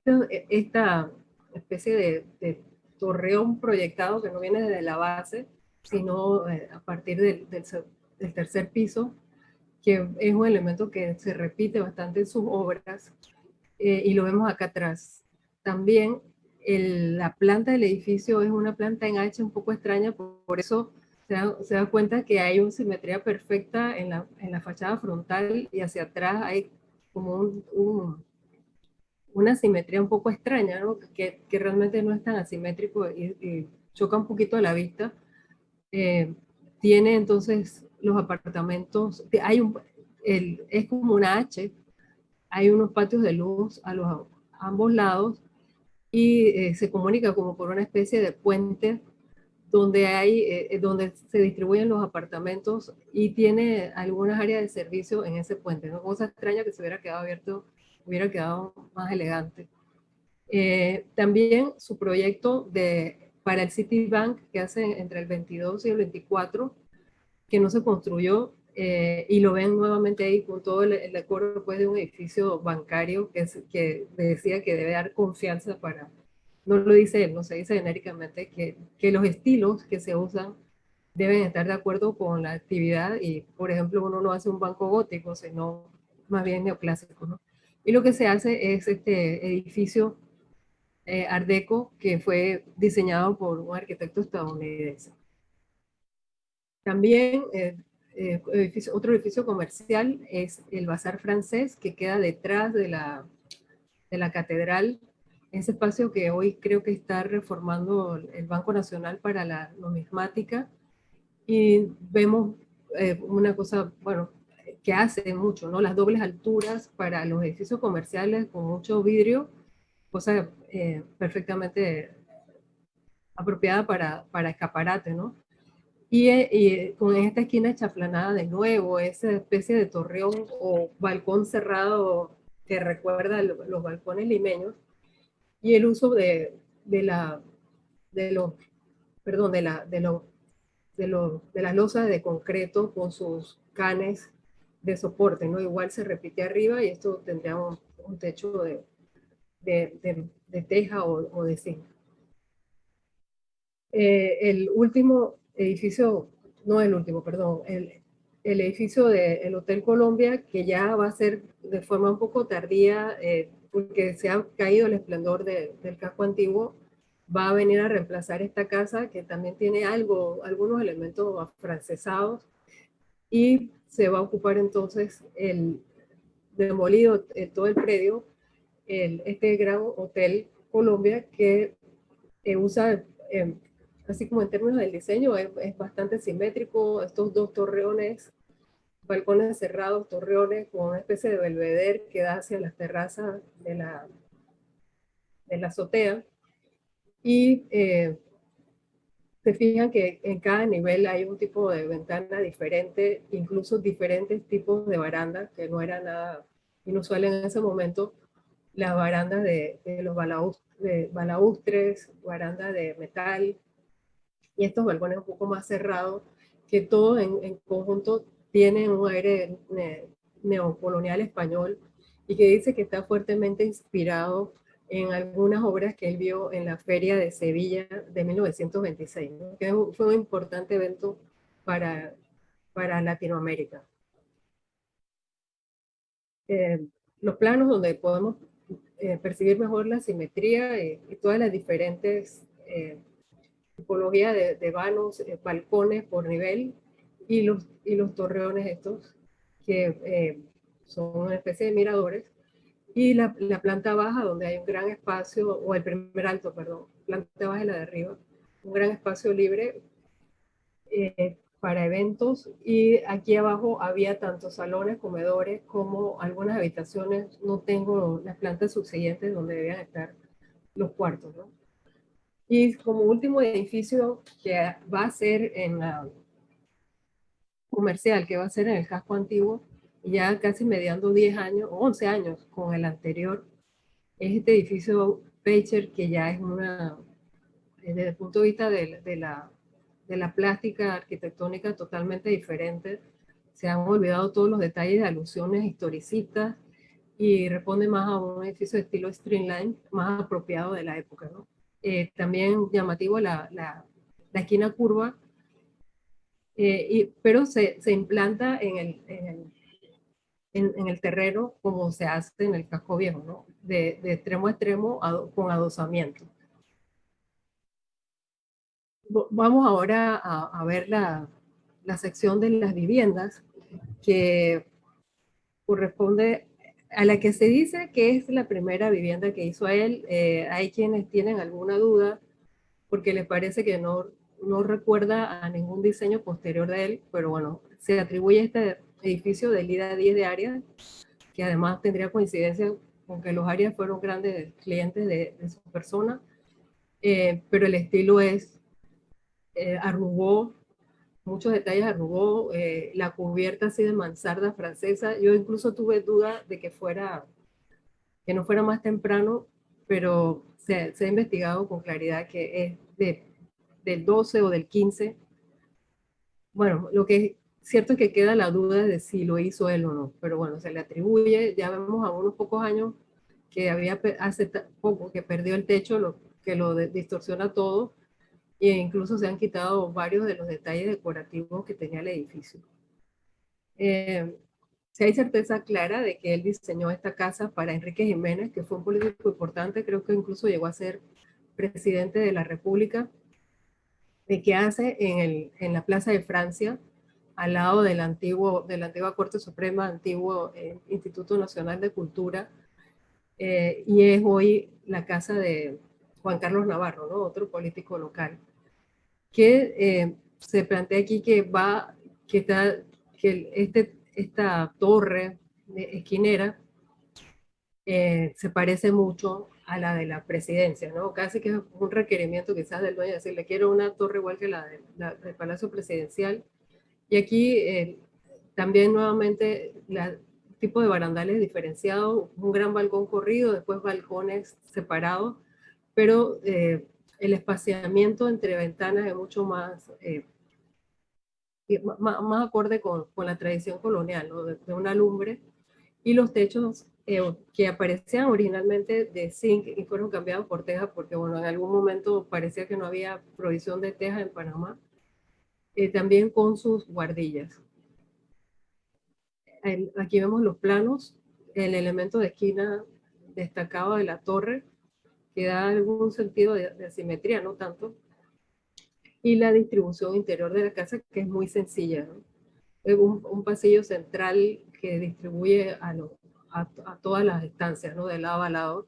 esta especie de torreón proyectado que no viene desde la base, sino a partir del tercer piso, que es un elemento que se repite bastante en sus obras, y lo vemos acá atrás. También la planta del edificio es una planta en H un poco extraña, por eso se da cuenta que hay una simetría perfecta en la fachada frontal, y hacia atrás hay como una simetría un poco extraña, ¿no? Que realmente no es tan asimétrico y choca un poquito a la vista. Eh, Tiene entonces los apartamentos, es como una H, hay unos patios de luz a ambos lados, y se comunica como por una especie de puente donde se distribuyen los apartamentos, y tiene algunas áreas de servicio en ese puente, ¿no? Cosa extraña que se hubiera quedado abierto, hubiera quedado más elegante. También su proyecto para el Citibank, que hace entre el 22 y el 24, que no se construyó, y lo ven nuevamente ahí con todo el acuerdo, pues, de un edificio bancario que decía que debe dar confianza para, no lo dice él, no se dice genéricamente, que los estilos que se usan deben estar de acuerdo con la actividad, y por ejemplo uno no hace un banco gótico, sino más bien neoclásico, ¿no? Y lo que se hace es este edificio Art Deco, que fue diseñado por un arquitecto estadounidense. También otro edificio comercial es el Bazar Francés, que queda detrás de la catedral, ese espacio que hoy creo que está reformando el Banco Nacional para la Numismática, y vemos una cosa, bueno, que hace mucho, ¿no? Las dobles alturas para los edificios comerciales con mucho vidrio, cosa perfectamente apropiada para escaparate, ¿no? Y con esta esquina chaplanada de nuevo, esa especie de torreón o balcón cerrado que recuerda los balcones limeños, y el uso de la, de los, perdón, de las losas de concreto con sus canes de soporte, ¿no? Igual se repite arriba, y esto tendría un techo de teja o de zinc. El último edificio, no el último, perdón, el edificio del Hotel Colombia, que ya va a ser de forma un poco tardía, porque se ha caído el esplendor del casco antiguo, va a venir a reemplazar esta casa, que también tiene algunos elementos afrancesados, y se va a ocupar entonces demolido todo el predio, este gran Hotel Colombia, que usa, así como en términos del diseño, es bastante simétrico. Estos dos torreones, balcones cerrados, torreones con una especie de belvedere que da hacia las terrazas de la azotea, y se fijan que en cada nivel hay un tipo de ventana diferente, incluso diferentes tipos de barandas, que no era nada inusual en ese momento, las barandas de los balaustres, barandas de metal, y estos balcones un poco más cerrados, que todos en conjunto tienen un aire neocolonial español y que dice que está fuertemente inspirado en algunas obras que él vio en la Feria de Sevilla de 1926, ¿no? Que fue un importante evento para, para Latinoamérica. Los planos donde podemos percibir mejor la simetría y todas las diferentes tipologías de vanos, balcones por nivel y los torreones estos que son una especie de miradores, y la planta baja donde hay un gran espacio, o el primer alto, perdón, planta baja y la de arriba, un gran espacio libre para eventos, y aquí abajo había tanto salones, comedores, como algunas habitaciones. No tengo las plantas subsiguientes donde debían estar los cuartos, ¿no? Y como último edificio que va a ser en la comercial, que va a ser en el casco antiguo, ya casi mediando 10 años, 11 años con el anterior, es este edificio Pecher, que ya es una, desde el punto de vista de la plástica arquitectónica, totalmente diferente. Se han olvidado todos los detalles de alusiones historicistas y responde más a un edificio de estilo streamline, más apropiado de la época, ¿no? También llamativo la esquina curva, pero se implanta en el terreno como se hace en el casco viejo, ¿no? De extremo a extremo con adosamiento. Vamos ahora a ver la sección de las viviendas, que corresponde a la que se dice que es la primera vivienda que hizo él. Hay quienes tienen alguna duda porque les parece que no recuerda a ningún diseño posterior de él, pero bueno, se atribuye a este edificio de Lida 10 de Arias, que además tendría coincidencia con que los Arias fueron grandes clientes de su persona, pero el estilo es arrugó, muchos detalles arrugó, la cubierta así de mansarda francesa. Yo incluso tuve duda de que no fuera más temprano, pero se ha investigado con claridad que es del 12 o del 15. Bueno, lo que es cierto es que queda la duda de si lo hizo él o no, pero bueno, se le atribuye. Ya vemos a unos pocos años que hace poco que perdió el techo, que lo distorsiona todo, e incluso se han quitado varios de los detalles decorativos que tenía el edificio. Si hay certeza clara de que él diseñó esta casa para Enrique Jiménez, que fue un político importante, creo que incluso llegó a ser presidente de la República, de que hace en la Plaza de Francia, al lado de la antigua Corte Suprema, antiguo Instituto Nacional de Cultura, y es hoy la casa de Juan Carlos Navarro, ¿no? Otro político local, que se plantea aquí que esta torre esquinera se parece mucho a la de la presidencia, ¿no? Casi que es un requerimiento quizás del dueño, decirle quiero una torre igual que del Palacio Presidencial. Y aquí también nuevamente tipo de barandales diferenciados, un gran balcón corrido, después balcones separados, pero el espaciamiento entre ventanas es mucho más más acorde con la tradición colonial, ¿no? De una lumbre, y los techos que aparecían originalmente de zinc y fueron cambiados por teja porque, bueno, en algún momento parecía que no había provisión de teja en Panamá, también con sus guardillas. Aquí vemos los planos, el elemento de esquina destacado de la torre, que da algún sentido de asimetría, no tanto, y la distribución interior de la casa, que es muy sencilla, ¿no? Un pasillo central que distribuye a todas las estancias, ¿no? De lado a lado.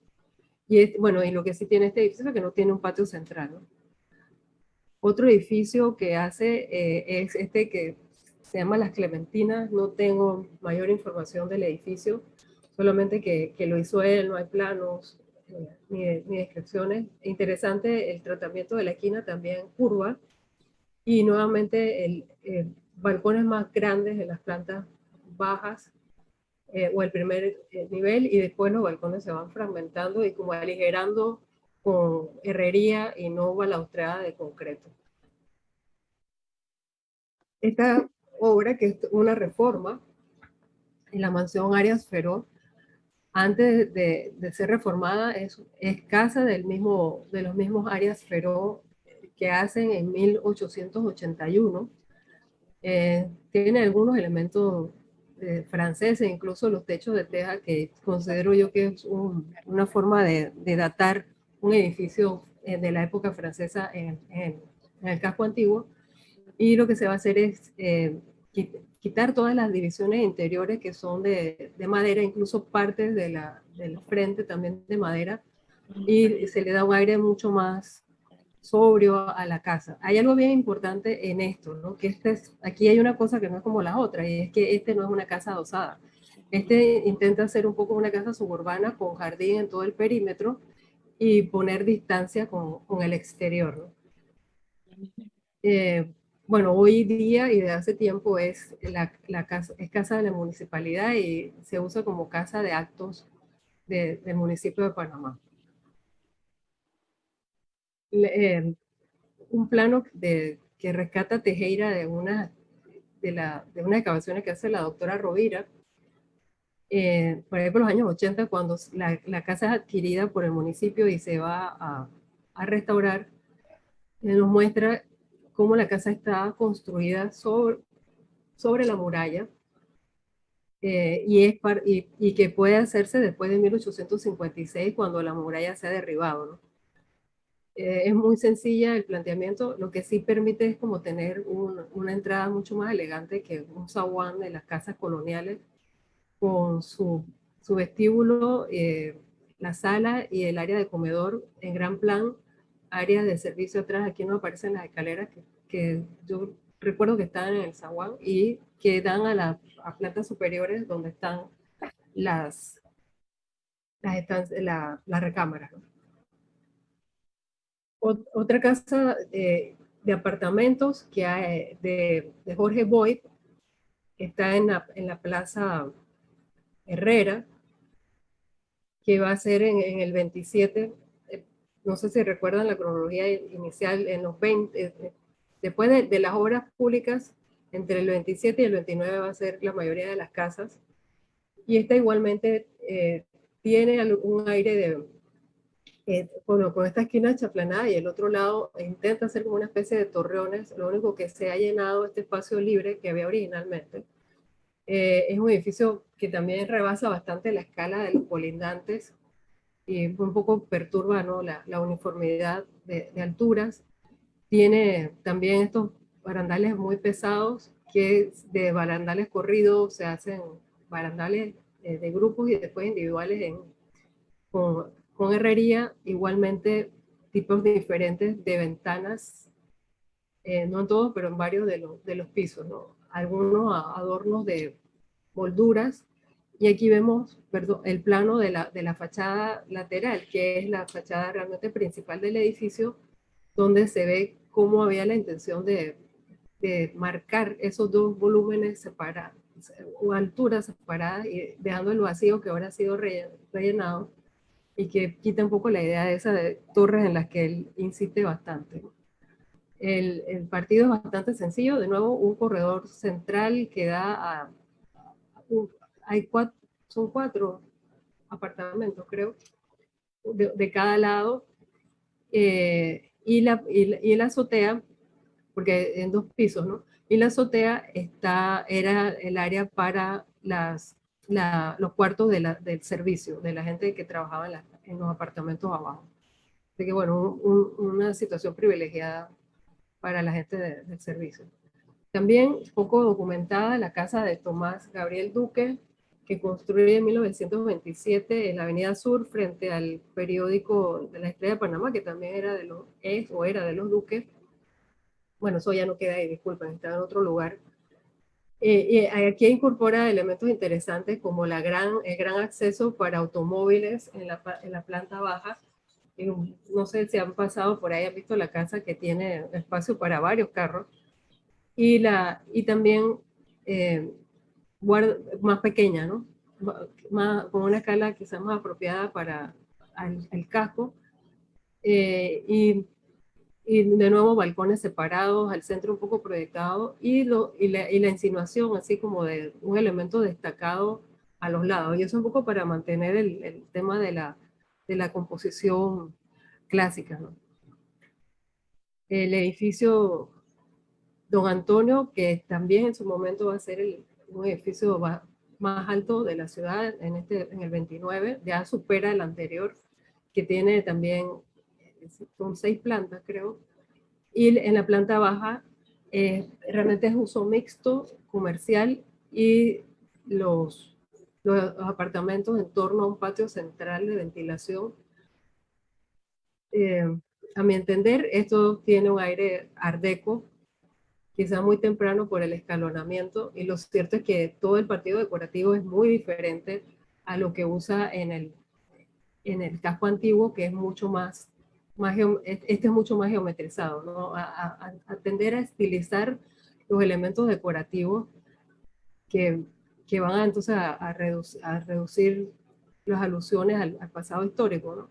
Y bueno, y lo que sí tiene este edificio es que no tiene un patio central, ¿no? Otro edificio que hace es este que se llama Las Clementinas. No tengo mayor información del edificio, solamente que lo hizo él, no hay planos ni descripciones. Interesante el tratamiento de la esquina, también curva, y nuevamente balcones más grandes en las plantas bajas, o el primer nivel, y después los balcones se van fragmentando y como aligerando con herrería y no balaustrada de concreto. Esta obra, que es una reforma en la mansión Arias Feró, antes de ser reformada, es casa de los mismos Arias Feró que hacen en 1881. Tiene algunos elementos franceses, incluso los techos de teja, que considero yo que es una forma de datar un edificio de la época francesa en el casco antiguo. Y lo que se va a hacer es quitar todas las divisiones interiores que son de madera, incluso partes del frente también de madera, y se le da un aire mucho más sobrio a la casa. Hay algo bien importante en esto, ¿no? Que aquí hay una cosa que no es como la otra, y es que este no es una casa adosada. Este intenta ser un poco una casa suburbana con jardín en todo el perímetro y poner distancia con el exterior, ¿no? Bueno, hoy día y de hace tiempo es casa de la municipalidad y se usa como casa de actos del municipio de Panamá. Un plano que rescata Tejera de unas excavaciones que hace la doctora Rovira, por ahí por los años 80, cuando la casa es adquirida por el municipio y se va a restaurar, nos muestra cómo la casa está construida sobre la muralla, y que puede hacerse después de 1856, cuando la muralla se ha derribado, ¿no? Es muy sencilla el planteamiento, lo que sí permite es como tener una entrada mucho más elegante que un zaguán de las casas coloniales, con su vestíbulo, la sala y el área de comedor en gran plan, áreas de servicio atrás. Aquí no aparecen las escaleras que yo recuerdo que están en el zaguán y que dan a plantas superiores, donde están las recámaras, ¿no? Otra casa de apartamentos que hay, de Jorge Boyd, está en la Plaza Herrera, que va a ser en el 27, no sé si recuerdan la cronología inicial, en los 20, después de las obras públicas, entre el 27 y el 29 va a ser la mayoría de las casas, y esta igualmente tiene un aire de, bueno, con esta esquina chaplanada, y el otro lado intenta hacer como una especie de torreones. Lo único que se ha llenado este espacio libre que había originalmente. Es un edificio que también rebasa bastante la escala de los colindantes y un poco perturba, ¿no?, la uniformidad de alturas. Tiene también estos barandales muy pesados, que de barandales corridos se hacen barandales de grupos y después individuales con herrería, igualmente tipos diferentes de ventanas, no en todos, pero en varios de los pisos, ¿no? Algunos adornos de molduras, y aquí vemos, perdón, el plano de la fachada lateral, que es la fachada realmente principal del edificio, donde se ve cómo había la intención de marcar esos dos volúmenes separados, o alturas separadas, y dejando el vacío que ahora ha sido rellenado, y que quita un poco la idea de esas torres en las que él insiste bastante. El partido es bastante sencillo, de nuevo un corredor central que da son 4 apartamentos, creo, de cada lado, y la azotea, porque en 2 pisos, ¿no? Y la azotea era el área para los cuartos del servicio, de la gente que trabajaba en los apartamentos abajo. Así que bueno, una situación privilegiada para la gente del servicio. También poco documentada la casa de Tomás Gabriel Duque, que construye en 1927 en la Avenida Sur, frente al periódico de la Estrella de Panamá, que también era de los Duques. Bueno, eso ya no queda ahí, disculpen, está en otro lugar. Aquí incorpora elementos interesantes, como el gran acceso para automóviles en la planta baja. No sé si han pasado por ahí, han visto la casa, que tiene espacio para varios carros. Y también más pequeña, ¿no? con una escala quizás más apropiada para el casco. Y de nuevo balcones separados, al centro un poco proyectado, y la insinuación así como de un elemento destacado a los lados. Y eso un poco para mantener el tema de la composición clásica, ¿no? El edificio Don Antonio, que también en su momento va a ser un edificio más alto de la ciudad en el 29, ya supera el anterior, que tiene también, son 6 plantas creo, y en la planta baja realmente es uso mixto, comercial, y los apartamentos en torno a un patio central de ventilación. A mi entender, esto tiene un aire art deco, quizá muy temprano por el escalonamiento, y lo cierto es que todo el partido decorativo es muy diferente a lo que usa en el casco antiguo, que es mucho más este es mucho más geometrizado, ¿no? A tender a estilizar los elementos decorativos que van entonces a reducir las alusiones al pasado histórico, ¿no?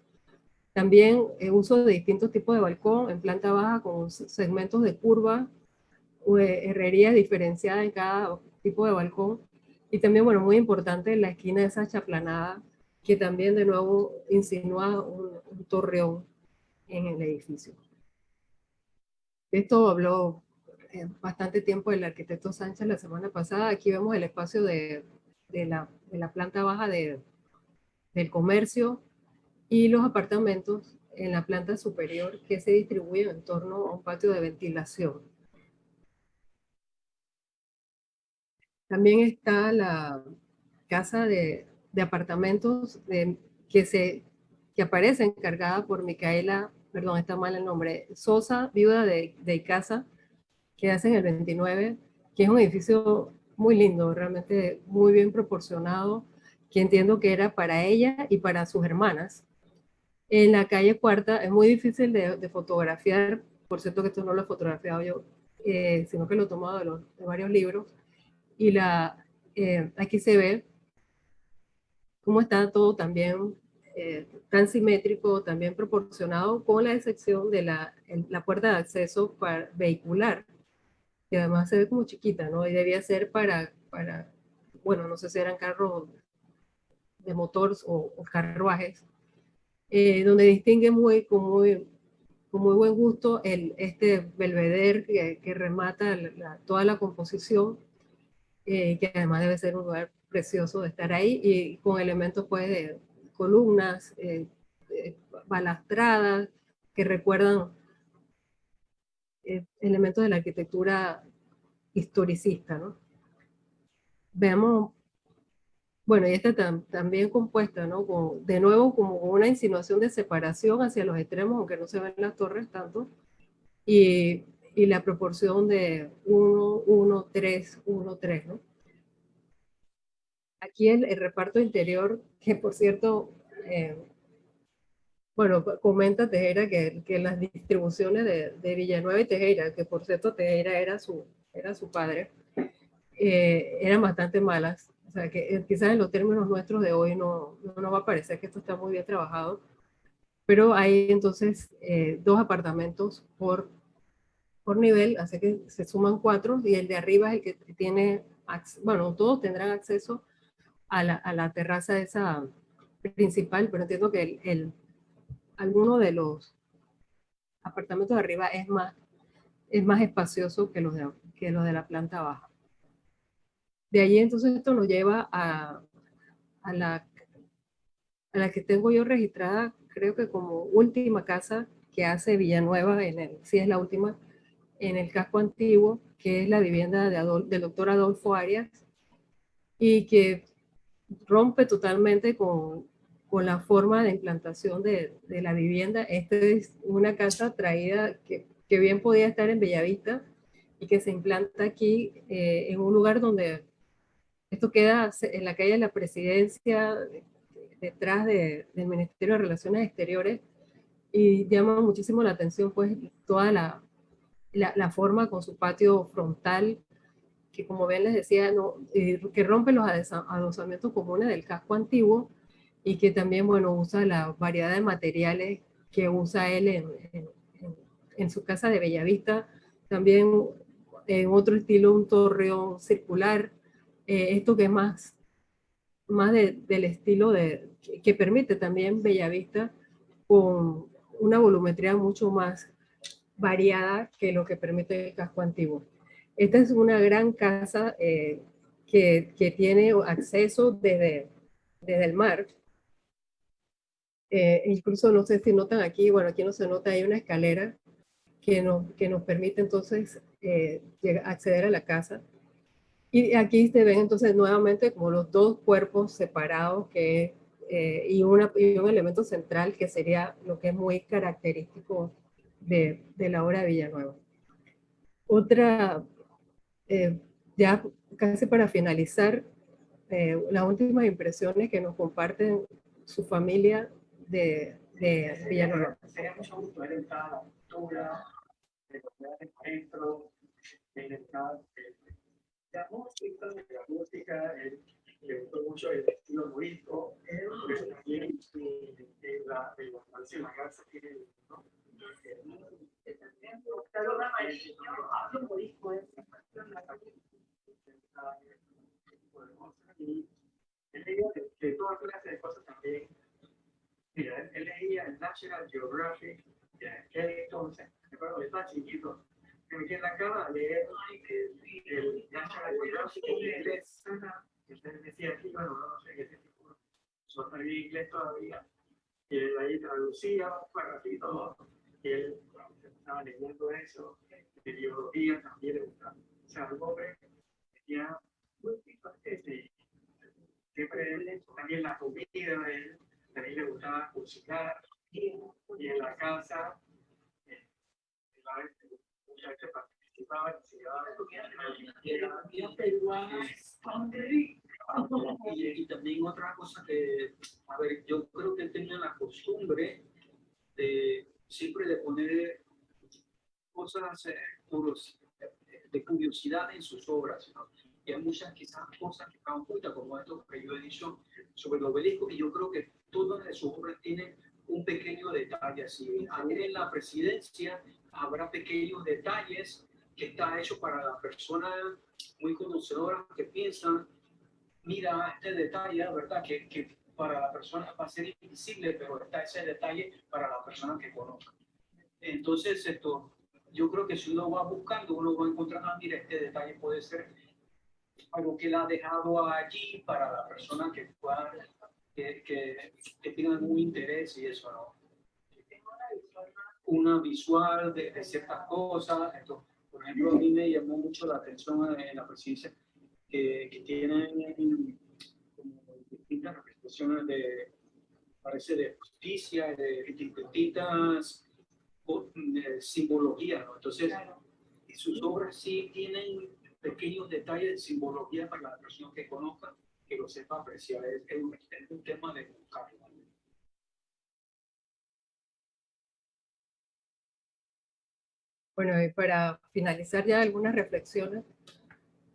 También uso de distintos tipos de balcón en planta baja con segmentos de curva, herrerías diferenciadas en cada tipo de balcón, y también, bueno, muy importante, la esquina de esa chaplanada, que también de nuevo insinúa un torreón en el edificio. Esto habló bastante tiempo el arquitecto Sánchez la semana pasada. Aquí vemos el espacio de la planta baja del comercio y los apartamentos en la planta superior, que se distribuyen en torno a un patio de ventilación. También está la casa de apartamentos que aparece encargada por Micaela, perdón, está mal el nombre, Sosa, viuda de Icaza, que hace en el 29, que es un edificio muy lindo, realmente muy bien proporcionado, que entiendo que era para ella y para sus hermanas. En la calle Cuarta es muy difícil de fotografiar, por cierto que esto no lo he fotografiado yo, sino que lo he tomado de varios libros, y aquí se ve cómo está todo también tan simétrico, también proporcionado, con la excepción de la puerta de acceso vehicular, que además se ve como chiquita, ¿no? Y debía ser bueno, no sé si eran carros de motor o carruajes, donde distingue con muy buen gusto este belvedere que remata toda la composición, que además debe ser un lugar precioso de estar ahí, y con elementos pues de columnas, balastradas, que recuerdan elementos de la arquitectura historicista, ¿no? Veamos, bueno, y esta también compuesta, ¿no? De nuevo como una insinuación de separación hacia los extremos, aunque no se ven las torres tanto, y la proporción de 1, 1, 3, 1, 3, ¿no? Aquí el reparto interior, que por cierto, bueno, comenta Tejera que las distribuciones de Villanueva y Tejera, que por cierto Tejera era su padre, eran bastante malas. O sea, que quizás en los términos nuestros de hoy no va a parecer que esto está muy bien trabajado, pero hay entonces 2 apartamentos por nivel, así que se suman 4, y el de arriba es el que tiene, bueno, todos tendrán acceso a la terraza esa principal, pero entiendo que alguno de los apartamentos de arriba es más espacioso que los de la planta baja. De allí entonces esto nos lleva a la que tengo yo registrada, creo que como última casa que hace Villanueva, sí es la última, en el casco antiguo, que es la vivienda del doctor Adolfo Arias, y que rompe totalmente con la forma de implantación de la vivienda. Esta es una casa traída que bien podía estar en Bellavista, y que se implanta aquí en un lugar donde esto queda en la calle de la Presidencia, detrás del Ministerio de Relaciones Exteriores, y llama muchísimo la atención pues toda la forma con su patio frontal, que como ven les decía, que rompe los adosamientos comunes del casco antiguo y que también, bueno, usa la variedad de materiales que usa él en su casa de Bellavista, también en otro estilo, un torreón circular, esto que es más del estilo que permite también Bellavista con una volumetría mucho más variada que lo que permite el casco antiguo. Esta es una gran casa que tiene acceso desde el mar. Incluso no sé si notan aquí, bueno, aquí no se nota, hay una escalera que nos permite entonces acceder a la casa. Y aquí se ven entonces nuevamente como los dos cuerpos separados y un elemento central que sería lo que es muy característico de la obra de Villanueva. Otra, ya casi para finalizar, las últimas impresiones que nos comparten su familia de Villanueva. Sería mucho gusto ver en cada cultura, de el maestro, en cada la música, le gustó mucho el estilo morisco, por eso también la casa tiene, ¿no? Y él leía de toda clase de cosas también. Mira, él leía el National Geographic de aquel entonces, recuerdo que estaba chiquito, me metí en la cama a leer el National Geographic en inglés. Entonces decía aquí, bueno, no sé qué tipo, no sabía inglés todavía, y él ahí traducía un parrafito, y él estaba leyendo eso, de biología también le gustaba. O sea, el hombre tenía muy diferente, siempre también la comida, él también le gustaba cocinar, y en la casa, mucha gente participaba y se llevaba y también otra cosa que, a ver, yo creo que tenía la costumbre de siempre de poner cosas de curiosidad en sus obras, ¿no? Y hay muchas quizás cosas que están ocultas, como esto que yo he dicho sobre el obelisco, y yo creo que todas sus obras tienen un pequeño detalle así. En la presidencia habrá pequeños detalles que está hecho para la persona muy conocedora que piensan, mira este detalle, ¿verdad? Que para la persona va a ser invisible, pero está ese detalle para la persona que conozca. Entonces, yo creo que si uno va buscando, uno va encontrando, mira, este detalle puede ser algo que él ha dejado allí para la persona que pueda, que tenga algún interés y eso, ¿no? Una visual de ciertas cosas. Esto, por ejemplo, a mí me llamó mucho la atención en la presidencia que tienen como distintas representaciones parece de justicia, de distintas simbologías, ¿no? Entonces, sus obras sí tienen pequeños detalles de simbología para la persona que conozca, que lo sepa apreciar. Es un tema de buscarlo. Bueno, y para finalizar ya algunas reflexiones,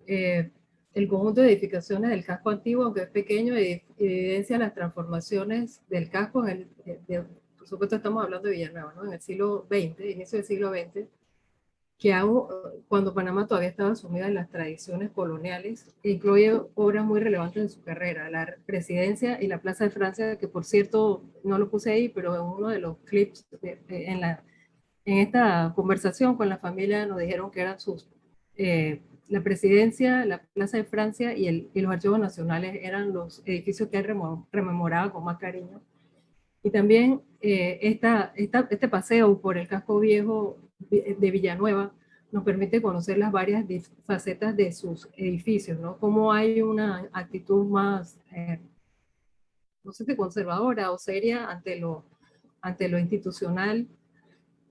el conjunto de edificaciones del casco antiguo, aunque es pequeño, evidencia las transformaciones del casco, por supuesto estamos hablando de Villanueva, ¿no? En el siglo XX, inicio del siglo XX, que aún, cuando Panamá todavía estaba sumida en las tradiciones coloniales, incluye obras muy relevantes de su carrera, la presidencia y la Plaza de Francia, que por cierto no lo puse ahí, pero en uno de los clips en esta conversación con la familia nos dijeron que eran la presidencia, la Plaza de Francia y los archivos nacionales eran los edificios que él rememoraba con más cariño. Y también este paseo por el casco viejo de Villanueva nos permite conocer las varias facetas de sus edificios, ¿no? Cómo hay una actitud más, no sé si conservadora o seria ante lo institucional,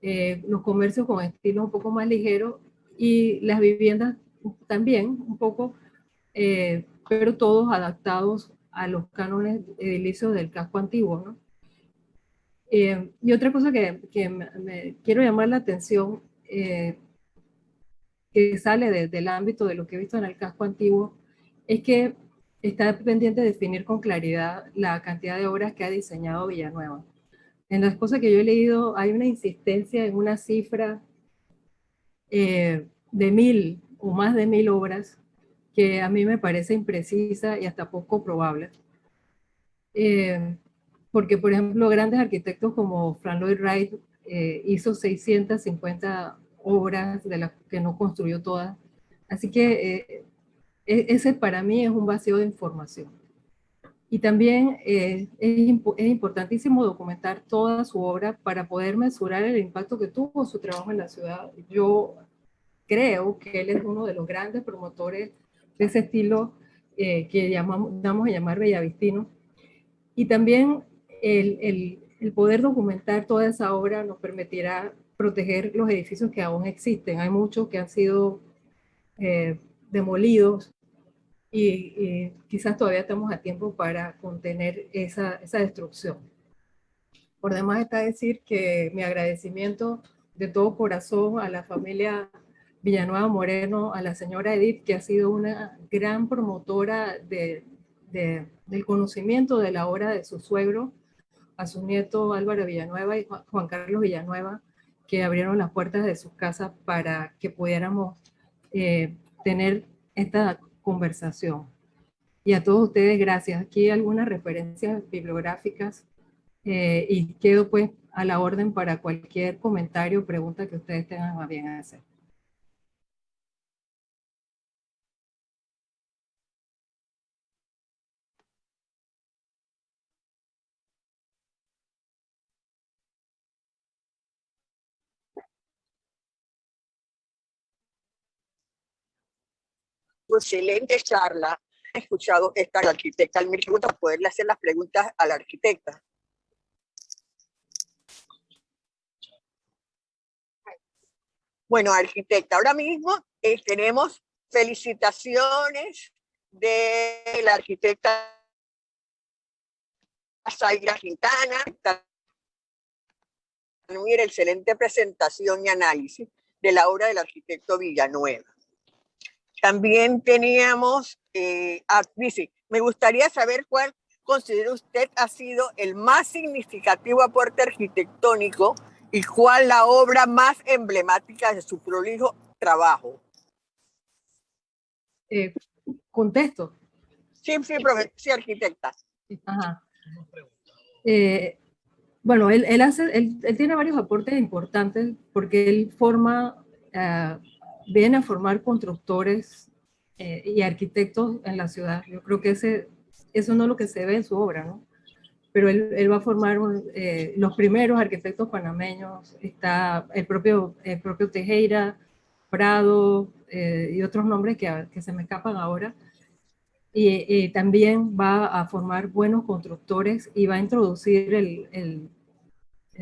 los comercios con estilos un poco más ligeros y las viviendas también un poco, pero todos adaptados a los cánones edilicios del casco antiguo, ¿no? Y otra cosa que me quiero llamar la atención, que sale del ámbito de lo que he visto en el casco antiguo, es que está pendiente de definir con claridad la cantidad de obras que ha diseñado Villanueva. En las cosas que yo he leído hay una insistencia en una cifra de 1000 o más de 1000 obras que a mí me parece imprecisa y hasta poco probable. Porque, por ejemplo, grandes arquitectos como Frank Lloyd Wright hizo 650 obras de las que no construyó todas. Así que ese para mí es un vacío de información. Y también es importantísimo documentar toda su obra para poder mesurar el impacto que tuvo su trabajo en la ciudad. Yo creo que él es uno de los grandes promotores de ese estilo que damos a llamar bellavistino. Y también el poder documentar toda esa obra nos permitirá proteger los edificios que aún existen. Hay muchos que han sido demolidos y quizás todavía estamos a tiempo para contener esa destrucción. Por demás está decir que mi agradecimiento de todo corazón a la familia Villanueva Moreno, a la señora Edith, que ha sido una gran promotora del conocimiento de la obra de su suegro, a su nieto Álvaro Villanueva y Juan Carlos Villanueva, que abrieron las puertas de sus casas para que pudiéramos tener esta conversación. Y a todos ustedes, gracias. Aquí algunas referencias bibliográficas y quedo pues a la orden para cualquier comentario o pregunta que ustedes tengan a bien hacer. Excelente charla. He escuchado esta arquitecta Almir, para poderle hacer las preguntas a la arquitecta. Bueno, arquitecta, ahora mismo tenemos felicitaciones de la arquitecta Zaira Quintana. Mira, excelente presentación y análisis de la obra del arquitecto Villanueva. También teníamos, dice, me gustaría saber cuál considera usted ha sido el más significativo aporte arquitectónico y cuál la obra más emblemática de su prolijo trabajo. Contesto. Sí, sí, arquitecta. Ajá. Bueno, él tiene varios aportes importantes porque él viene a formar constructores y arquitectos en la ciudad. Yo creo que eso no es lo que se ve en su obra, ¿no? Pero él va a formar los primeros arquitectos panameños. Está el propio Tejera, Prado y otros nombres que se me escapan ahora. Y también va a formar buenos constructores y va a introducir el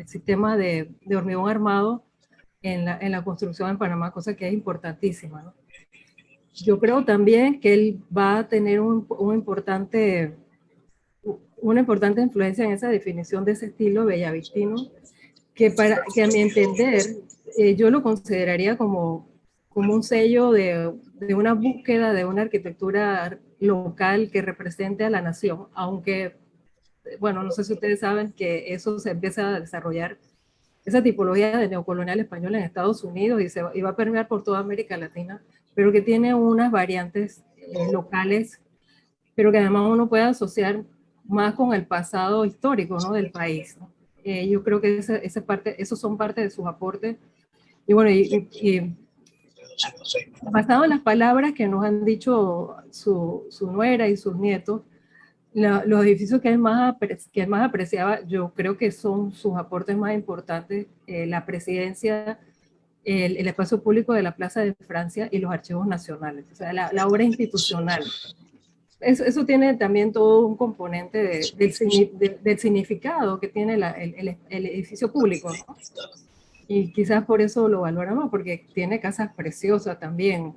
sistema de hormigón armado en la construcción en Panamá, cosa que es importantísima, ¿no? Yo creo también que él va a tener una importante influencia en esa definición de ese estilo bellavistino, que a mi entender yo lo consideraría como un sello de una búsqueda de una arquitectura local que represente a la nación, aunque, bueno, no sé si ustedes saben que eso se empieza a desarrollar, esa tipología de neocolonial español en Estados Unidos y va a permear por toda América Latina, pero que tiene unas variantes locales, pero que además uno puede asociar más con el pasado histórico, ¿no?, del país, ¿no? Yo creo que esos son parte de sus aportes. Y bueno, basado en las palabras que nos han dicho su nuera y sus nietos, los edificios que él más apreciaba, yo creo que son sus aportes más importantes, la presidencia, el espacio público de la Plaza de Francia y los archivos nacionales, o sea, la obra institucional. Eso tiene también todo un componente del significado que tiene el edificio público, ¿no? Y quizás por eso lo valoramos, porque tiene casas preciosas también,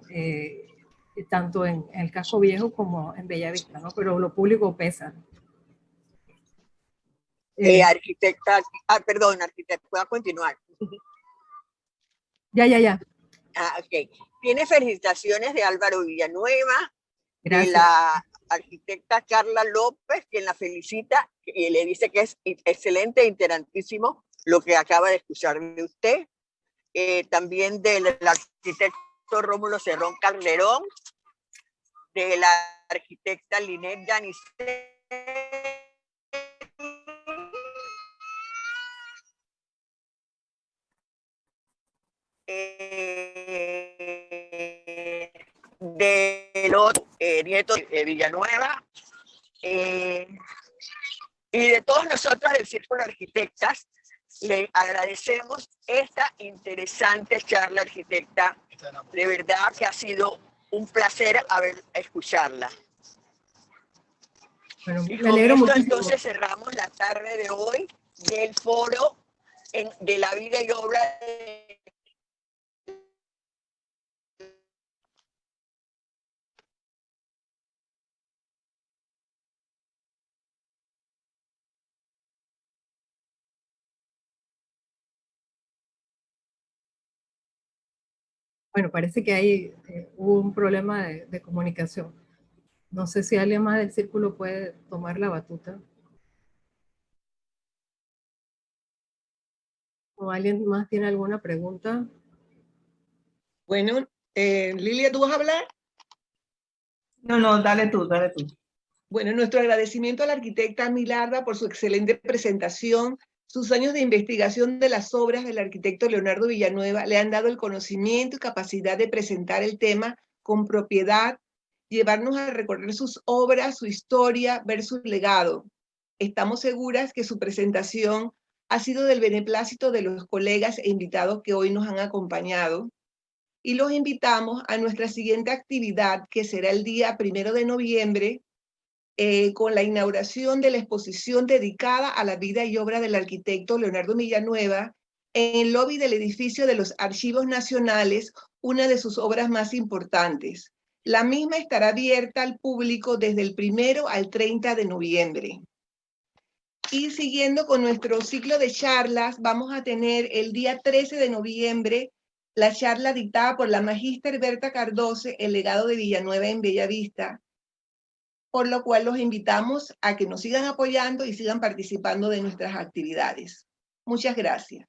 tanto en el casco viejo como en Bellavista, ¿no? Pero lo público pesa. Arquitecta, perdón, arquitecta, pueda continuar. Ya. Ok. Tiene felicitaciones de Álvaro Villanueva, Gracias. de la arquitecta Carla López, quien la felicita y le dice que es excelente e interesantísimo lo que acaba de escuchar de usted. También del arquitecto Rómulo Cerrón Calderón, de la arquitecta Linet Yanisté, de los nietos de Villanueva, y de todos nosotros del Círculo de Arquitectas. Le agradecemos esta interesante charla, arquitecta. De verdad que ha sido un placer escucharla. Bueno, Y me con alegro esto muchísimo. entonces cerramos la tarde de hoy del foro de la vida y obra de... Bueno, parece que hay hubo un problema de comunicación. No sé si alguien más del círculo puede tomar la batuta. ¿O alguien más tiene alguna pregunta? Bueno, Lilia, ¿tú vas a hablar? No, dale tú, dale tú. Bueno, nuestro agradecimiento a la arquitecta Milarda por su excelente presentación. Sus años de investigación de las obras del arquitecto Leonardo Villanueva le han dado el conocimiento y capacidad de presentar el tema con propiedad, llevarnos a recorrer sus obras, su historia, ver su legado. Estamos seguras que su presentación ha sido del beneplácito de los colegas e invitados que hoy nos han acompañado. Y los invitamos a nuestra siguiente actividad, que será el día 1 de noviembre, con la inauguración de la exposición dedicada a la vida y obra del arquitecto Leonardo Villanueva en el lobby del edificio de los Archivos Nacionales, una de sus obras más importantes. La misma estará abierta al público desde el 1 al 30 de noviembre. Y siguiendo con nuestro ciclo de charlas, vamos a tener el día 13 de noviembre la charla dictada por la magíster Berta Cardoce, el legado de Villanueva en Bellavista, por lo cual los invitamos a que nos sigan apoyando y sigan participando de nuestras actividades. Muchas gracias.